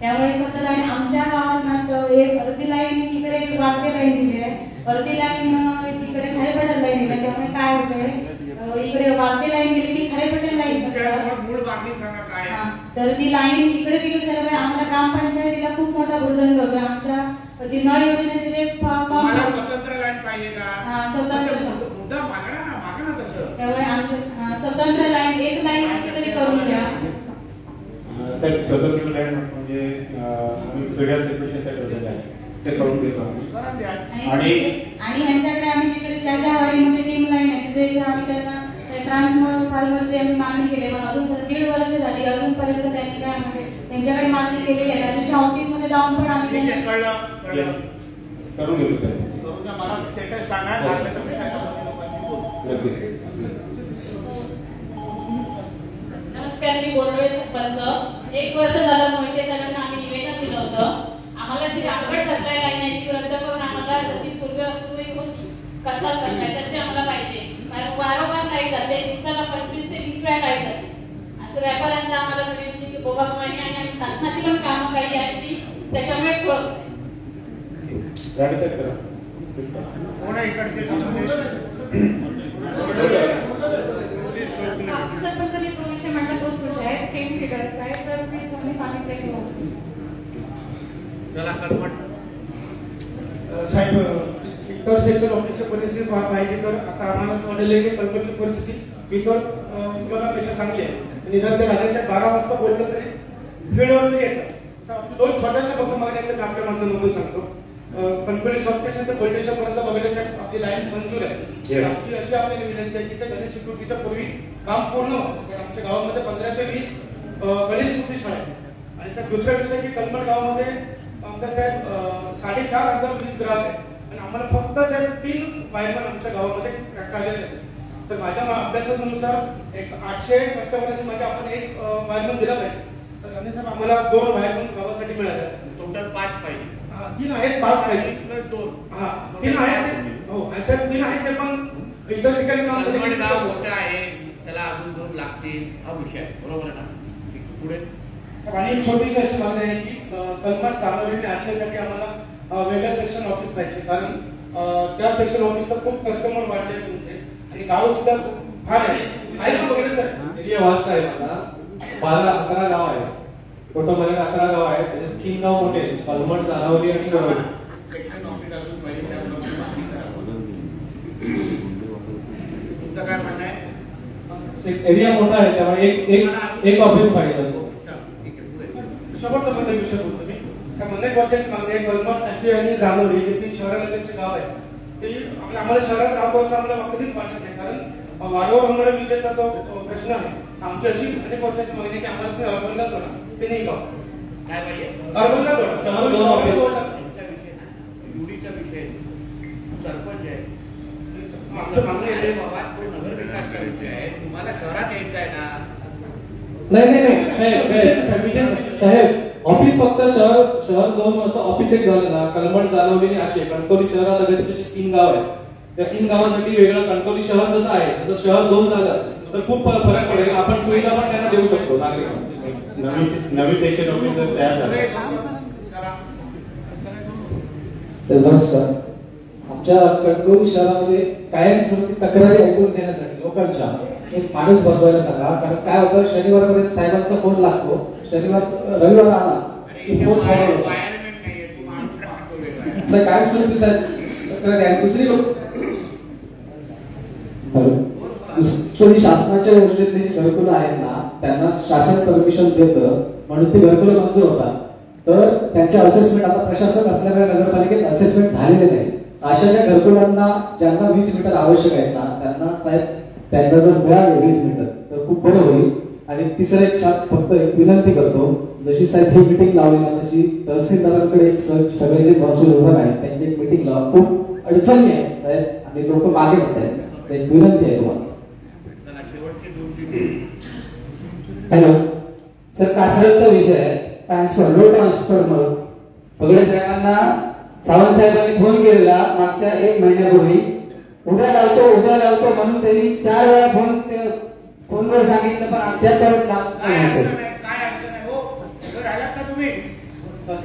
त्यामुळे सतत आणि आमच्या गावात एक अर्धी लाईन इकडे वाकडी लाईन दिली आहे, अर्धी लाईन इकडे खारेपाटण लाईन दिली आहे. त्यामुळे काय होतंय, इकडे वाकडी लाईन गेली की खारेपाटण लाईन तर ती लाईन इकडे तिकडे झाल्यामुळे आम्हाला ग्रामपंचायतीला खूप मोठा भूर्दंड होतो. आमच्या जी नळ योजनेचे जे
स्वतंत्र लाईन पाहिजे का?
स्वतंत्र
मागणा ना तसं.
त्यामुळे आमच्या स्वतंत्र लाईन एक लाईन तरी करून द्या.
स्वतंत्र लाईन म्हणजे आम्ही वेगळ्या सेपरेशनसाठी ठेवलेले आहे ते करून देतो
आणि यांच्याकडे आम्ही जिकडे त्या वाडीमध्ये टीम लाईन आहे तिथे आम्ही त्यांना ट्रान्सफॉर्मरचे आम्ही मागणी केली, पण अजून 1.5 वर्ष झाली अजूनपर्यंत त्यांनी काय म्हणजे त्यांच्याकडे मागणी केलेली आहे. त्याच्या ऑफिसमध्ये जाऊन पण आम्ही
करून घेतो.
मला स्टेटस सांगा.
नमस्कार, मी बोरडे सरपंच. 1 वर्ष झालं मोहिते साहेबांना आम्ही निवेदन दिलं होतं. आम्हाला जी रांगड सप्लाय लाईन आहे ती रद्द करून आम्हाला जशी पूर्वी होती कसा सप्लाय तशी आम्हाला पाहिजे. कारण वारंवार लाईट जाते, दिवसाला 25 ते 20 वेळा लाईट जाते. असं व्यापाऱ्यांचा आम्हाला सगळ्यांची बोबाबोबानी आणि शासनाची पण कामं काही आहेत ती त्याच्यामुळे
सरपंचांनी 2 विषय म्हटलं, 2 विषय आहेत, सेम फिगर्स आहेत. तर मी तुम्ही सांगितले
साहेब इंटरसेक्शन ऑफिसची परिस्थिती पाहिजे तर आता आम्हाला असं वाटलं की कल्पनेची परिस्थिती पेक्षा चांगली आहे. आणि जर ते राजेसाहेब 12 वाजता बोललं तरी वेळेवर येतं. 2 छोट्याशा फक्त मागण्या आपल्या माध्यमातून नमूद सांगतो. कल्पने सबस्टेशन ते पोलीस स्टेशनपर्यंत बघण्यासाठी आपली लाईन मंजूर आहे. आमची अशी आपल्याला विनंती आहे की ते गणेश चतुर्थीच्या पूर्वी काम पूर्ण व्हावं. आमच्या गावामध्ये 15 ते 20 गणेश मूर्ती शाळा आहेत. आणि साहेब दुसरा विषय की कलमड गावामध्ये आमच्या साहेब 4,500 वीज ग्राहक आहेत आणि आम्हाला फक्त साहेब 3 वायरमॅन आमच्या गावामध्ये काढलेले आहेत. तर माझ्या अभ्यासानुसार एक 800 कस्टमरची मध्ये आपण एक वायरमॅन दिला पाहिजे. तर गणेश साहेब आम्हाला 2 वायरमॅन गावासाठी मिळाले.
टोटल 5 पाहिजे.
3 आहेत, 5 पाहिजे.
2
3 आहेत. हो साहेब 3 आहेत ते पण इतर ठिकाणी
गाव मोठं आहे, त्याला अजून 2 लागतील. हा विषय बरोबर आहे ना. पुढे
आणि एक छोटीशी अशी मागणी आहे की सन्मान चालवलेले असण्यासाठी आम्हाला वेगळं सेक्शन ऑफिस पाहिजे. कारण त्या सेक्शन ऑफिसला खूप कस्टमर वाढले तुमचे आणि गाव सुद्धा फार आहे ना वगैरे सर.
एरिया वास्ट आहे. मला 11 गाव आहे. टोटल मध्ये 11 गाव आहेत. त्याच्यात 3 गाव मोठे आहेत, कलमड, दानावली आणि गडवली.
सेक्शन ऑफिस अजून पाहिजे. तुमचं काय म्हणणं आहे?
एरिया मोठा आहे त्यामुळे एक ऑफिस पाहिजे.
100% विषय बोलतो मी. त्या अनेक वर्षाची मागणी आहे. कलमड, आष्टी आणि जाणवली जे 3 शहरालगतचे गाव आहेत ते आम्हाला शहरात राहतो असं आम्हाला कधीच वाटत नाही. कारण वारंवार होणाऱ्या विजेचा जो प्रश्न आहे आमची अशी अनेक वर्षाची मागणी आहे की आम्हाला ते अर्बनला जोडा. ते नाही गाव
काय पाहिजे?
अर्बनला जोडा.
युडीचा विषय सरपंच आहे. आमचं मागणी आहे बाबा तो नगर विकासचा विषय आहे. तुम्हाला शहरात यायचं आहे ना.
नाही साहेब ऑफिस फक्त शहर 2 वर्ष ऑफिस एक झालं ना. कलमड, दानवली आणि आशे कणकवली शहरालगतचे 3 गाव आहेत. त्या 3 गावांसाठी वेगळं कणकवली शहर जसं आहे तसं शहर 2 झालं तर खूप फरक पडेल. आपण सुविधा पण त्यांना देऊ शकतो नागरिकांना. नवीन सेक्शन ऑफिस जर तयार झालं.
नमस्कार. आमच्या कणकवली शहरामध्ये कायमस्वरूपी तक्रारी ऐकून घेण्यासाठी लोकांच्या एक माणूस बसवायला सांगा. कारण काय होतं, शनिवारपर्यंत साहेबांचा फोन लागतो, रविवार आला की फोन कायमस्वरूपी साहेब. दुसरी शासनाच्या योजनेतली जी घरकुलं आहेत ना त्यांना शासन परमिशन देतं म्हणून ती घरकुलं मंजूर होतात. तर त्यांच्या असेसमेंट आता प्रशासक असल्यामुळे नगरपालिकेत असेसमेंट झालेले नाही. अशा ज्या घरकुलांना ज्यांना 20 मीटर आवश्यक आहेत ना त्यांना साहेब त्यांना जर मिळाले 20 मीटर तर खूप बरं होईल. आणि तिसरं एक फक्त एक विनंती करतो, जशी साहेब ही मीटिंग लावली ना तशी तहसीलदारांकडे एक सगळे जे महसूल विभाग आहेत त्यांची एक मीटिंग लावा. खूप अडचणी आहेत साहेब आणि लोक मागे होत आहेत. एक विनंती आहे तुम्हाला.
हॅलो सर, कासरचा विषय आहे ट्रान्सफर, लो ट्रान्सफर म्हणून पगडे साहेबांना सावंत साहेबांनी फोन केलेला मागच्या 1 महिन्यापूर्वी. उद्या लावतो म्हणून त्यांनी 4 वेळा फोनवर सांगितलं पण अद्यापर्यंत
काय अडचण आहे हो? जर आलात ना तुम्ही
काय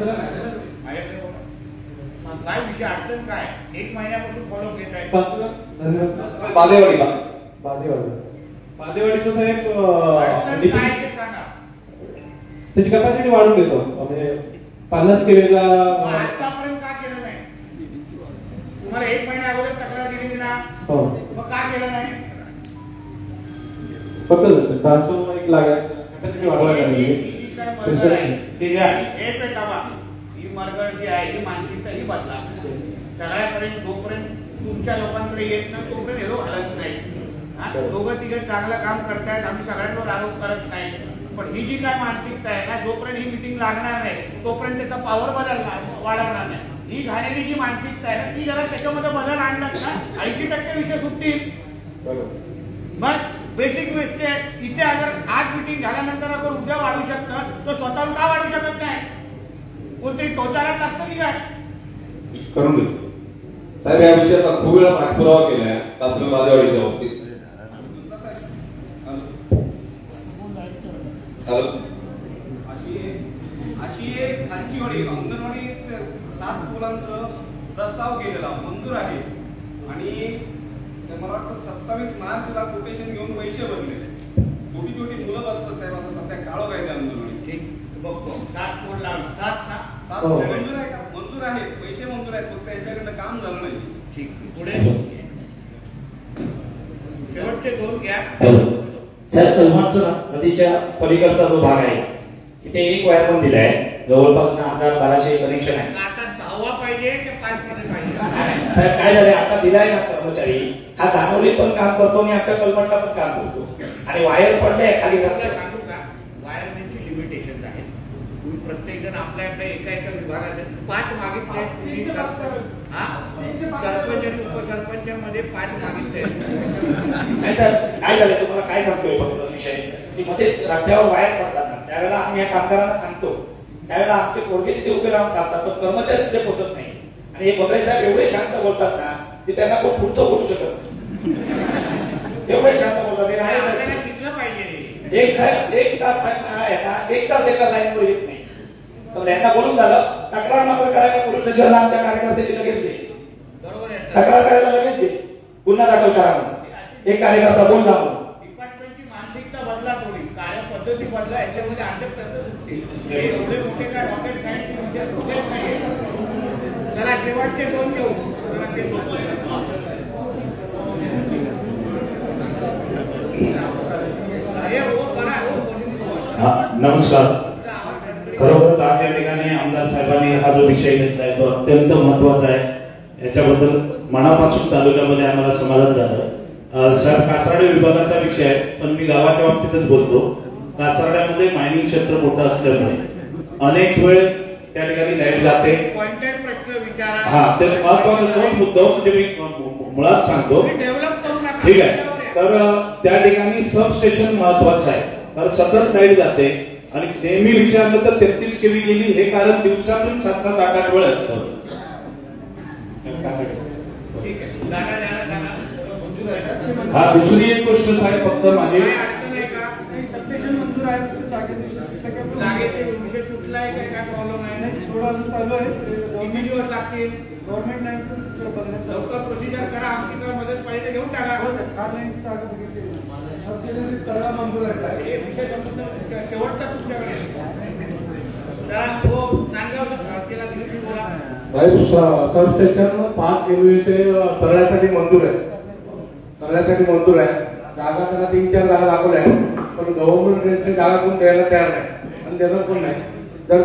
विषय अडचण काय 1 महिन्यापासून फॉलो घेत आहे
बादेवाडीचं साहेब
काय ते सांगा.
त्याची कॅपॅसिटी वाढवून देतो म्हणजे 50 केलेला
आतापर्यंत का केलं नाही. तुम्हाला 1 महिन्या अगोदर तक्रार दिली ना मग का केलं नाही.
फक्त ट्रान्सफॉर्मर एक लागेल कॅपॅसिटी वाढवायला
ही मरगळ जी आहे ही मानसिकता ही बदला. सगळ्यापर्यंत जोपर्यंत तुमच्या लोकांकडे येत नाही तोपर्यंत हेरो हलत नाही. दोघं तिघं चांगलं काम करतायत आम्ही सगळ्यांवर आरोप करत नाही. पण ही जी काय मानसिकता आहे ना जोपर्यंत ही मिटिंग लागणार नाही तोपर्यंत त्याचा पॉवर बदलणार वाढवणार नाही. ही घाणेरी जी मानसिकता आहे ना ती जरा त्याच्यामध्ये बदल आणलात ना 80% विषय सुटतील. मग बेसिक गोष्ट आहे इथे अगर आज मिटिंग झाल्यानंतर अगर उद्या वाढू शकतं तर स्वतःहून का वाढू शकत नाही. कोणतरी टोचायला लागतं की काय
करून देतो साहेब. या विषयाचा खूप वेळा पाठपुरावा केलाय तासगाव बादेवाडीच्या बाबतीत.
अशी एक खालची वाडी अंगणवाडी 7 मुलांचं प्रस्ताव केलेला मंजूर आहे आणि मला वाटतं 27 मार्चला कोटेशन घेऊन पैसे भरले. छोटी छोटी मुलं बसतात साहेब आता सध्या काळो काय त्या अंगणवाडी
बघतो 7 कोड लागून 7 ना
7 मंजूर आहे का. मंजूर आहेत पैसे मंजूर आहेत फक्त यांच्याकडनं काम झालं नाही.
ठीक पुढे शेवटचे 2 घ्या.
सर कलमांचा नदीच्या पलीकडचा जो भाग आहे तिथे एक वायर पण दिलाय जवळपास 1000-1200 कनेक्शन आहे.
आता 6वा पाहिजे की 5 मध्ये पाहिजे.
सर काय झालंय आता दिलाय ना कर्मचारी हा जानवली पण काम करतो आणि आपल्या कलमटला पण काम करतो आणि वायर पडले खाली रस्त्यात.
सांगू का वायरची लिमिटेशन आहे. तुम्ही प्रत्येक जण आपल्या एका विभागात 5 मागितले सरपंच आणि उपसरपंचामध्ये 5 मागितले.
काय झालं तुम्हाला काय सांगतोय फक्त विषय की मध्ये रस्त्यावर वायर पडतात ना त्यावेळेला आम्ही या कामगारांना सांगतो त्यावेळेला आमचे पोरगे तिथे उभे राहून काढतात पण कर्मचारी तिथे पोहोचत नाही. आणि हे बघाय साहेब एवढे शांत बोलतात ना की त्यांना कोण पुढचं बोलू शकत एवढे शांत बोलतात.
शिकलं पाहिजे.
एक तास एका लाईनवर येत नाही तर यांना बोलून झालं तक्रार नंबर करायला पोलीस स्टेशनला आमच्या कार्यकर्त्याची लगेच येईल. तक्रार करायला लगेच येईल गुन्हा दाखल करा एक कार्यकर्ता बोलला
डिपार्टमेंटची मानसिकता बदला थोडी कार्यपद्धती बदला याच्यामध्ये असे प्रश्न सुटतील. एवढे मोठे काय रॉकेट सायन्सचे विषय रॉकेट नाही. जरा शेवटचे 2 घेऊ.
नमस्कार. खरोखर या ठिकाणी आमदार साहेबांनी हा जो विषय घेतलाय तो अत्यंत महत्वाचा आहे. याच्याबद्दल मनापासून तालुक्यामध्ये आम्हाला समाधान झालं. साहेब कासारडे विभागाचा विषय आहे पण मी गावाच्या बाबतीतच बोलतो. कासारड्यामध्ये मायनिंग क्षेत्र मोठं असल्यामुळे अनेक वेळ त्या ठिकाणी लाईट जाते. हा ते महत्वाचा तोच मुद्दा म्हणजे मी मुळात सांगतो ठीक आहे. तर त्या ठिकाणी सबस्टेशन महत्वाचं आहे कारण सतत लाईट जाते आणि नेहमी विचारलं तर 33 केवी गेली हे कारण दिवसातून 7-8 वेळ असतं. हा दुसरी एक गोष्ट साहेब फक्त माझी
सबस्टेशन मंजूर आहे जागेचे विषय सुटलाय काय प्रॉब्लेम आहे. थोडं अजून चालू आहे. 2 दिवस लागतील. गव्हर्नमेंट लाईनचं लवकर प्रोसिजर करा. आमची जर मदत पाहिजे घेऊन टाका. विषय शेवटचा तुमच्याकडे
सबस्टेशन 5 केवी ते करण्यासाठी मंजूर आहे. जागा त्यांना 3-4 जागा दाखवल्या पण गव्हर्नमेंट रेटची जागा कोण द्यायला तयार नाही आणि देणार पण नाही. जर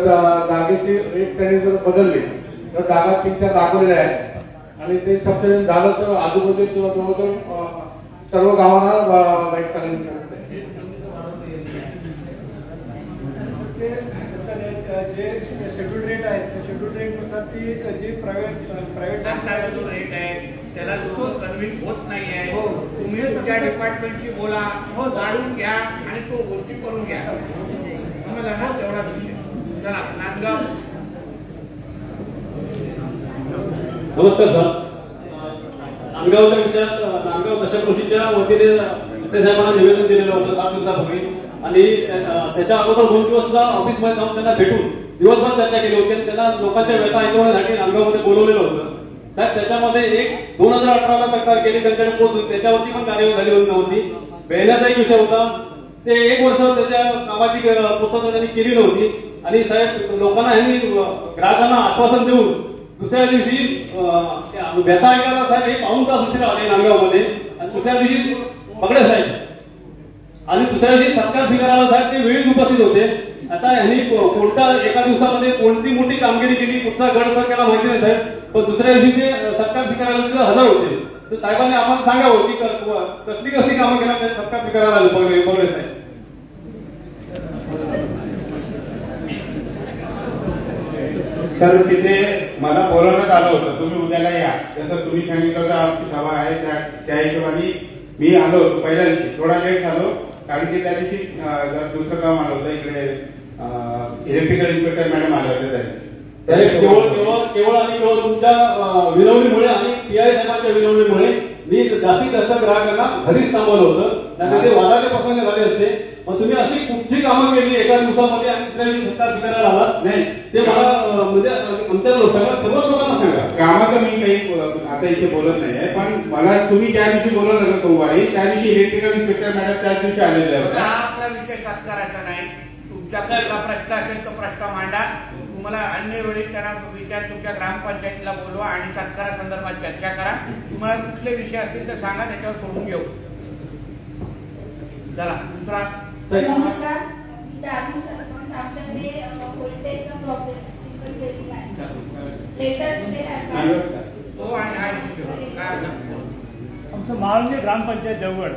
जागेची रेट त्यांनी जर बदलली तर जागा 3-4 दाखवलेल्या आहेत आणि ते सबस्टेशन झालं तर आजूबाजूच्या जवळजवळ सर्व गावांना लाईट कनेक्शन
जे शेड्यूल रेट आहे त्या शेड्यूल रेट नुसार ती जे प्रायव्हेट
जो रेट आहे त्याला लोक कन्व्हिन्स होत नाही आहे. तुम्ही तुमच्या डिपार्टमेंटशी बोला वाढवून घ्या आणि तो गोष्टी करून घ्या. आम्हाला ना तेवढा विषय. चला नांदगाव.
नमस्कार सर. नांदगावच्या विषयात नांदगाव दशकृषीच्या वतीने साहेबांना निवेदन दिलेलं होतं 7 दिवसापूर्वी आणि त्याच्या अगोदर 2 दिवस सुद्धा ऑफिसमध्ये जाऊन त्यांना भेटून दिवसभर चर्चा केली होती आणि त्यांना लोकांच्या व्यथा ऐकवण्यासाठी नांदगावमध्ये बोलवलेलं होतं. साहेब त्याच्यामध्ये एक 2018ला तक्रार केली, त्यांच्याकडे पोहोचून त्याच्यावरती पण कार्यवाही झाली नव्हती. पहिल्याचा एक विषय होता, ते 1 वर्ष त्याच्या कामाची पूर्तता त्यांनी केली नव्हती आणि साहेब लोकांना ह्यांनी ग्राहकांना आश्वासन देऊन दुसऱ्या दिवशी व्यथा ऐकायला साहेब हे 1 तास उशिरा आले नांदगावमध्ये आणि दुसऱ्या दिवशी पगडे साहेब आणि दुसऱ्या दिवशी सत्कार स्वीकारायला साहेब ते वेळीच उपस्थित होते. आता यांनी कोणत्या एका दिवसामध्ये कोणती मोठी कामगिरी केली, कुठचा गड सर केला माहिती नाही साहेब, पण दुसऱ्या दिवशी ते सत्कार स्वीकारायला हजर होते. तर साहेबांनी आम्हाला सांगावं की कसली कसली कामं केल्या सत्कार स्वीकारायला आले पगडे साहेब.
सर तिथे मला बोलवण्यात आलं होतं, तुम्ही उद्याला या, जसं तुम्ही सांगितलं होतं आमची सभा आहे त्या हिशोबाने मी आलो पहिल्या दिवशी. थोडा लेट झालो कारण की त्या दिवशी जर दुसरं काम आलं होतं, इकडे इलेक्ट्रिकल इन्स्पेक्टर मॅडम आले होते.
केवळ आणि केवळ तुमच्या विनवणीमुळे आणि पीआय साहेबांच्या विनवणीमुळे मी जास्तीत जास्त ग्राहकांना घरीच थांबवलं होतं, नाही ते वादाचे प्रसंग झाले असते. मग तुम्ही अशी कुठची कामं केली एका दिवसामध्ये आणि दुसऱ्या दिवशी सत्कार स्वीकारायला आलात नाही, ते मला म्हणजे आमच्या सर्वच लोकांना सांगा.
कामाचं मी काही आता इथे बोलत नाही आहे, पण मला तुम्ही ज्या दिवशी बोलवलं ना सोमवारी, त्या दिवशी इलेक्ट्रिकल इन्स्पेक्टर मॅडम त्याच दिवशी आलेले होते.
आपला विषय सत्काराचा नाही, तुमच्याकडला प्रश्न असेल तो प्रश्न मांडा. तुम्हाला अन्य वेळी त्यांना विचार तुमच्या ग्रामपंचायतीला बोलवा आणि सत्कारासंदर्भात चर्चा करा. तुम्हाला कुठले विषय असतील तर सांगा, त्याच्यावर सोडून घेऊ. चला दुसरा.
नमस्कार, मी दादी सरपंच. आमच्याकडे व्होल्टेजचा प्रॉब्लेम सिंगल बिल्डिंग आहे. लेटर
तो आणि
आमचं महाळुंगे ग्रामपंचायत देवगड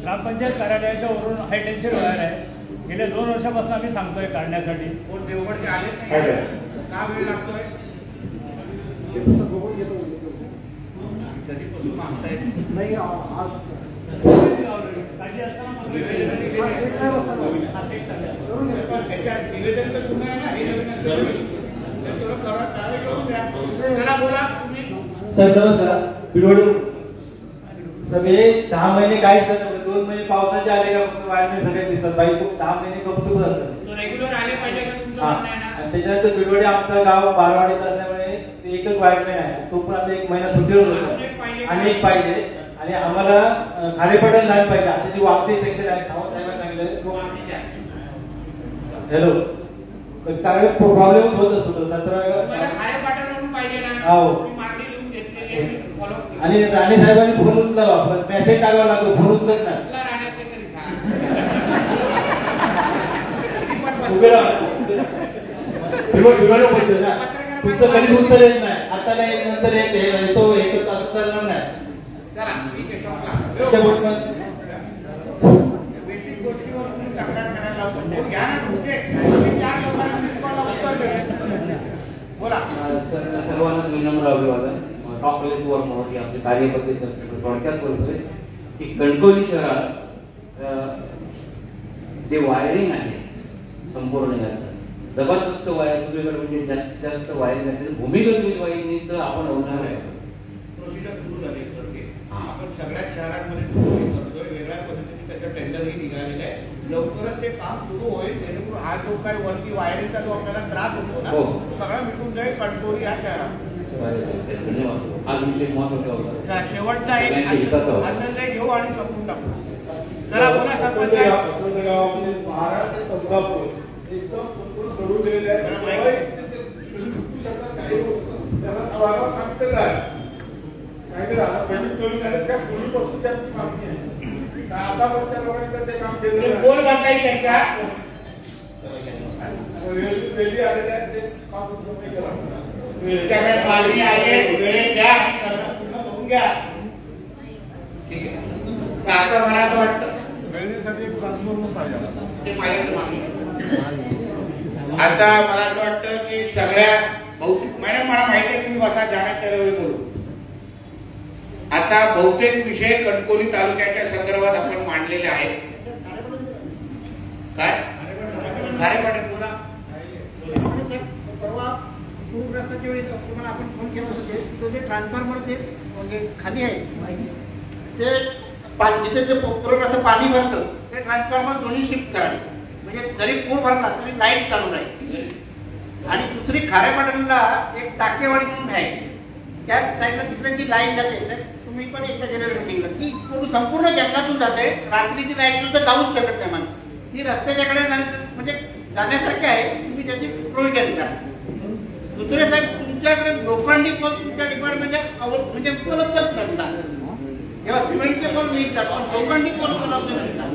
ग्रामपंचायत कार्यालयाच्या वरून हाय टेन्शन होणार आहे. गेल्या 2 वर्षापासून आम्ही सांगतोय काढण्यासाठी.
कोण देवगडचे आले का वेळ लागतोय? कधीपासून मागताय नाही आज निवेदन तर तुम्ही आहे ना, बोला तुम्ही.
सर नमस्कार, बिडवडून सर हे 10 महिने काहीच करत, 2 महिने पावसाचे आले का फक्त वायरने सगळे दिसतात. बाई खूप 10 महिने कौतुक असतात
रेग्युलर आले पाहिजे का तुमचं?
आणि त्याच्यानंतर बिडवडे आमचं गाव बारवाडीत असल्यामुळे एकच वायरमॅन आहे, तो पण आता 1 महिना सुट्टीवर होतो आणि एक पाहिजे आणि आम्हाला खारेपटण लाईन पाहिजे. आता जी वापसी सेक्शन आहे सावंत साहेबांनी सांगितलं हॅलो काय प्रॉब्लेम होत असतो 17 आणि राणे साहेबांनी फोन उचलावा, पण मेसेज टाकावा लागतो, फोन उचलत नाही. ना तुमचं कधीच उत्तर येत नाही, आता नाही नंतर येतो एक असं चालणार नाही.
बेसिक गोष्टीवर तुम्ही तक्रार करायला लावतो. घ्या ना तुमचे 4 लोकांना बोला.
सर्वांना विनम्र अभिवादन. डॉक्टर वर्मोरी आपले कार्यपद्धती थोडक्यात बोलतोय की कणकवली शहरात जे वायरिंग आहे संपूर्ण याचं जबरदस्त वायर सगळीकडे म्हणजे जास्तीत जास्त वायरिंग आहे. भूमिगत वीज वाहिनीचं आपण होणार आहे.
प्रोसिजर सुरू झाली. आपण सगळ्याच शहरांमध्ये करतोय, वेगळ्या पद्धतीने त्याचं टेंडरही निघालेलं आहे. लवकरच ते काम सुरू होईल, जेणेकरून हा जो काही वरती वायरिंगचा जो आपल्याला त्रास होतो ना तो सगळा मिटून जाईल कणकवली या शहरात.
आज विषय महत्वाचा होता.
शेवटचा एक असेल घेऊ आणि संपून टाकू. चला बोला सरपंच.
महाराष्ट्र संघापूर एकदम संपूर्ण सोडून दिलेले आहे. त्याला सवालावर सांगतेलं आहे काय झालं त्या पूर्वीपासून त्यांची मागणी आहे. आता पण त्या लोकांनी ते काम केलं
कोण म्हणता येईल का
व्यवस्थित शैली आलेली आहे. ते काम
त्याच्याकडे मागणी आहे, वेळेत द्या आणि करणं पूर्ण करून घ्या. ठीक आहे. आता मला असं वाटतं
वेळेसाठी एक ट्रान्सफॉर्मर पाहिजे.
ते माझ्याकडे मागणी. आता मला असं वाटतं की सगळ्या बहुतेक मॅडम मला माहिती आहे तुम्ही बसा जाण्यात त्यावेळी बोलू. आता बहुतेक विषय कणकवली तालुक्याच्या संदर्भात आपण मांडलेले आहेत. काय खारेपाटण बोला.
परवा पूरग्रस्ताच्या वेळी तुम्हाला आपण फोन केला होते, तो जे ट्रान्सफॉर्मर ते म्हणजे खाली आहे ते जिथे जे पूरग्रस्त पाणी भरतं ते ट्रान्सफॉर्मर दोन्ही शिफ्ट करावे, म्हणजे जरी पूर भरला तरी लाईट चालू राहील. आणि दुसरी खारेपाटणला एक टाकेवाडी म्हणून आहे, त्या साईडला तिकडे लाईन जाते, तर तुम्ही पण एकदा गेलेल्या मिटिंगला, ती संपूर्ण जंगलातून जाते, रात्रीची लाईट तर जाऊच शकत नाही मला, ती रस्त्याच्याकडे म्हणजे जाण्यासारखी आहे, तुम्ही त्याची प्रोव्हिजन करा. दुसरे साहेब तुमच्याकडे लोखंडी पोल तुमच्या डिपार्टमेंटच्या म्हणजे उपलब्धच नसतात, तेव्हा सिमेंटचे पोल मिळतात पण लोखंडी पोल उपलब्ध नसतात.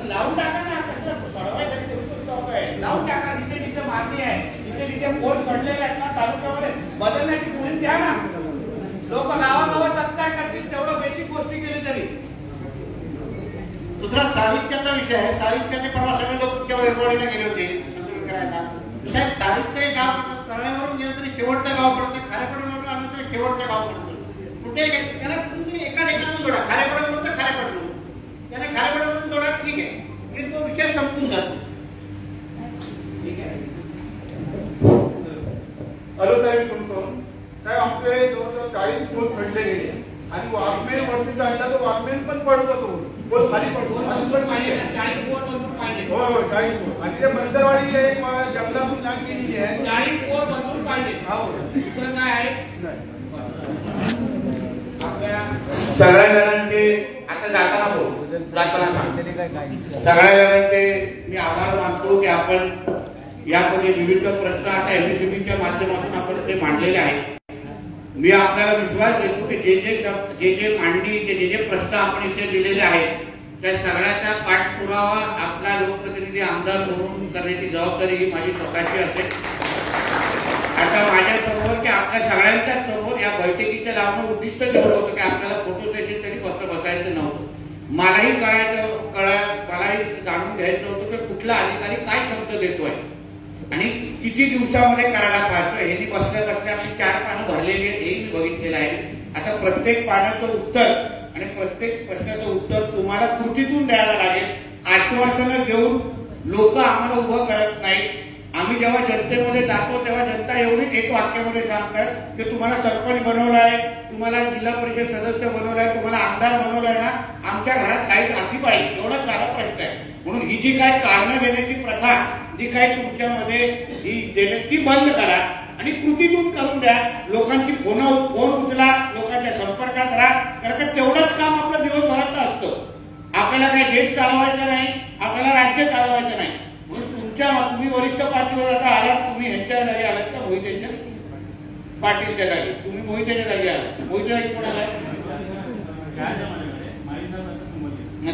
लावून टाका ना, कसं सोडवायचं लावून टाका. जिथे जिथे मागणी आहे, जिथे जिथे पोल सोडलेले आहेत ना तालुक्यामध्ये बदलण्याची मोहीम द्या ना. लोक गावागावात सत्ता करतील, तेवढं बेसिक गोष्टी केली तरी.
दुसरा साहित्याचा विषय आहे. साहित्याचे परवा सगळे लोक तुमच्या वैभववाडीला गेले होते करायला. साहेब साहित्य गाव तळ्यावरून गेलं तरी शेवटचं गाव पडतं, खारेपाटणवरून आलं तरी शेवटचं गाव पडतं. कुठे त्याला तुम्ही एका ठिकाणी जोडा, खारेपाटणवरून तर खारेपाटण, त्याला खारेपाटणवरून जोडा, ठीक आहे, हे तो विषय संपून जातो. ठीक आहे.
हॅलो साहेब, म्हणतो साहेब आमचे जवळजवळ 40 पोल सोडले गेले आणि वाघमेन वरती जायला तो वाघमेन पण पडतो, तो पोल खाली पडतो. हो 40 पोल. आणि ते मंतरवाडी एक जंगलातून लाईन गेलेली आहे,
40 पोल मंजूर पाहिजे.
हो.
दुसरं काय आहे आपल्या
सगळ्या जणांचे आता जाताना सगळ्या जणांचे मी आभार मानतो की आपण यामध्ये विविध प्रश्न आता एमएससीबीच्या माध्यमातून आपण ते मांडलेले आहेत. मी आपल्याला विश्वास देतो की जे जे मांडणी जे प्रश्न आपण इथे दिलेले आहेत त्या सगळ्याचा पाठपुरावा आपला लोकप्रतिनिधी आमदार म्हणून करण्याची जबाबदारी ही माझी स्वतःची असेल. आता माझ्या समोर की आपल्या सगळ्यांच्या समोर या बैठकीचं लावणं उद्दिष्ट ठेवलं होतं की आपल्याला फोटो सेशन तरी फक्त बसायचं नव्हतं. मलाही मलाही जाणून घ्यायचं होतं की कुठला अधिकारी काय शब्द देतोय आणि किती दिवसामध्ये करायला पाहतोय. हे बसल्या बसल्या आपली 4 पानं भरलेली आहेत, हे मी बघितलेलं आहे. आता प्रत्येक पानाचं उत्तर आणि प्रत्येक प्रश्नाचं उत्तर तुम्हाला कृतीतून द्यायला लागेल. आश्वासनं देऊन लोक आम्हाला उभं करत नाही. आम्ही जेव्हा जनतेमध्ये जातो तेव्हा जनता एवढीच एक वाक्यामध्ये सांगतात की तुम्हाला सरपंच बनवलाय, तुम्हाला जिल्हा परिषद सदस्य बनवलाय, तुम्हाला आमदार बनवलाय ना, आमच्या घरात लाईट असली पाहिजे, एवढाच साधा प्रश्न आहे. म्हणून ही जी काय कारणं देण्याची प्रथा जी काही तुमच्यामध्ये ही ती बंद करा आणि कृतीतून करून द्या. लोकांची फोन उचला, लोकांच्या संपर्कात राहा, कारण का तेवढंच काम आपलं दिवसभरात असतं. आपल्याला काही देश चालवायचा नाही, आपल्याला राज्य चालवायचं नाही. म्हणून तुम्ही वरिष्ठ पातळीवर आता आलात, तुम्ही ह्यांच्या जागी आलात का मोहितेच्या पाटीलच्या जागी, तुम्ही मोहितेच्या जागी आलात. मोहितेच्या जागी कोणाला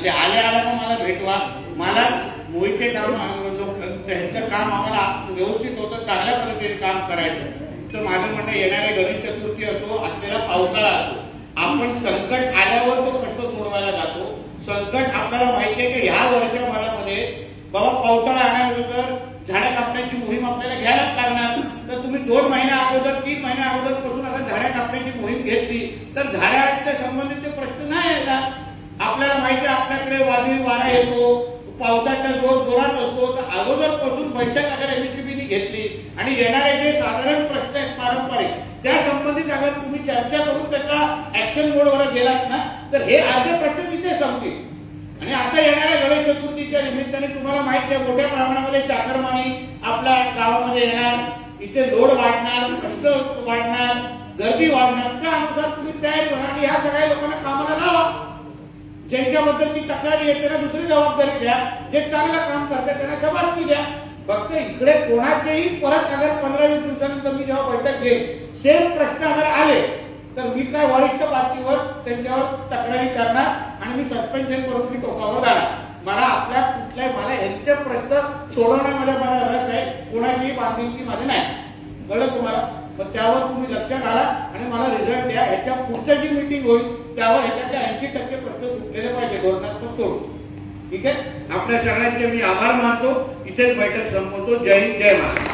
ते आल्या का मला भेटवा. मला मोहिते त्यांचं काम आम्हाला व्यवस्थित होतं, चांगल्या पद्धतीने काम करायचं. तर माझं म्हणणं येणाऱ्या गणेश चतुर्थी असो, असलेला पावसाळा असो, आपण संकट आल्यावर तो प्रश्न सोडवायला जातो. संकट आपल्याला माहिती आहे की ह्या वर्षभरामध्ये बाबा पावसाळा आणायचं तर झाडं कापण्याची मोहीम आपल्याला घ्यायलाच लागणार. तर तुम्ही 2 महिन्या अगोदर 3 महिन्या अगोदर पासून अगर झाड्या कापण्याची मोहीम घेतली तर झाडाच्या संबंधित प्रश्न नाही येतात. आपल्याला माहिती आहे आपल्याकडे वादळी वारा येतो, पावसाचा जोर जोरात असतो, तर अगोदरपासून बैठक अगर एमएससीबीने घेतली आणि येणारे जे साधारण प्रश्न आहेत पारंपरिक त्या संबंधित अगर तुम्ही चर्चा करून त्याचा ऍक्शन मोडवर गेलात ना तर हे अर्धे प्रश्न तिथे संपतील. आणि आता येणाऱ्या गणेश चतुर्थीच्या निमित्ताने तुम्हाला माहिती आहे मोठ्या प्रमाणामध्ये चाकरमानी आपल्या गावामध्ये येणार, इथे लोड वाढणार, प्रश्न वाढणार, गर्दी वाढणार. त्यानुसार तुम्ही तयारी होणार आणि ह्या सगळ्या लोकांना कामाला लावा. ज्यांच्याबद्दलची तक्रार येते ना दुसरी जबाबदारी घ्या, जे चांगलं काम करतात त्यांना शाबासकी द्या. फक्त इकडे कोणाचेही परत अगर 15-20 दिवसानंतर मी जेव्हा बैठक घेईन सेम प्रश्न अगर आले तर मी काय वरिष्ठ पातळीवर त्यांच्यावर तक्रारी करणार आणि मी सस्पेन्शन करून मी टोकावर जाणार. मला आपल्या मला ह्यांचे प्रश्न सोडवण्यामध्ये मला रस आहे, कोणाचीही बांधिलकी माझी नाही. कळलं तुम्हाला? पण त्यावर तुम्ही लक्ष घाला आणि मला रिझल्ट द्या. ह्याच्या पुढच्या जी मीटिंग होईल त्यावर ह्याच्यातले 80% प्रश्न सुटलेले पाहिजे धोरणात्मक सोडून. ठीक आहे. आपल्या सगळ्यांचे मी आभार मानतो. इथेच बैठक संपवतो. जय हिंद, जय महाराष्ट्र.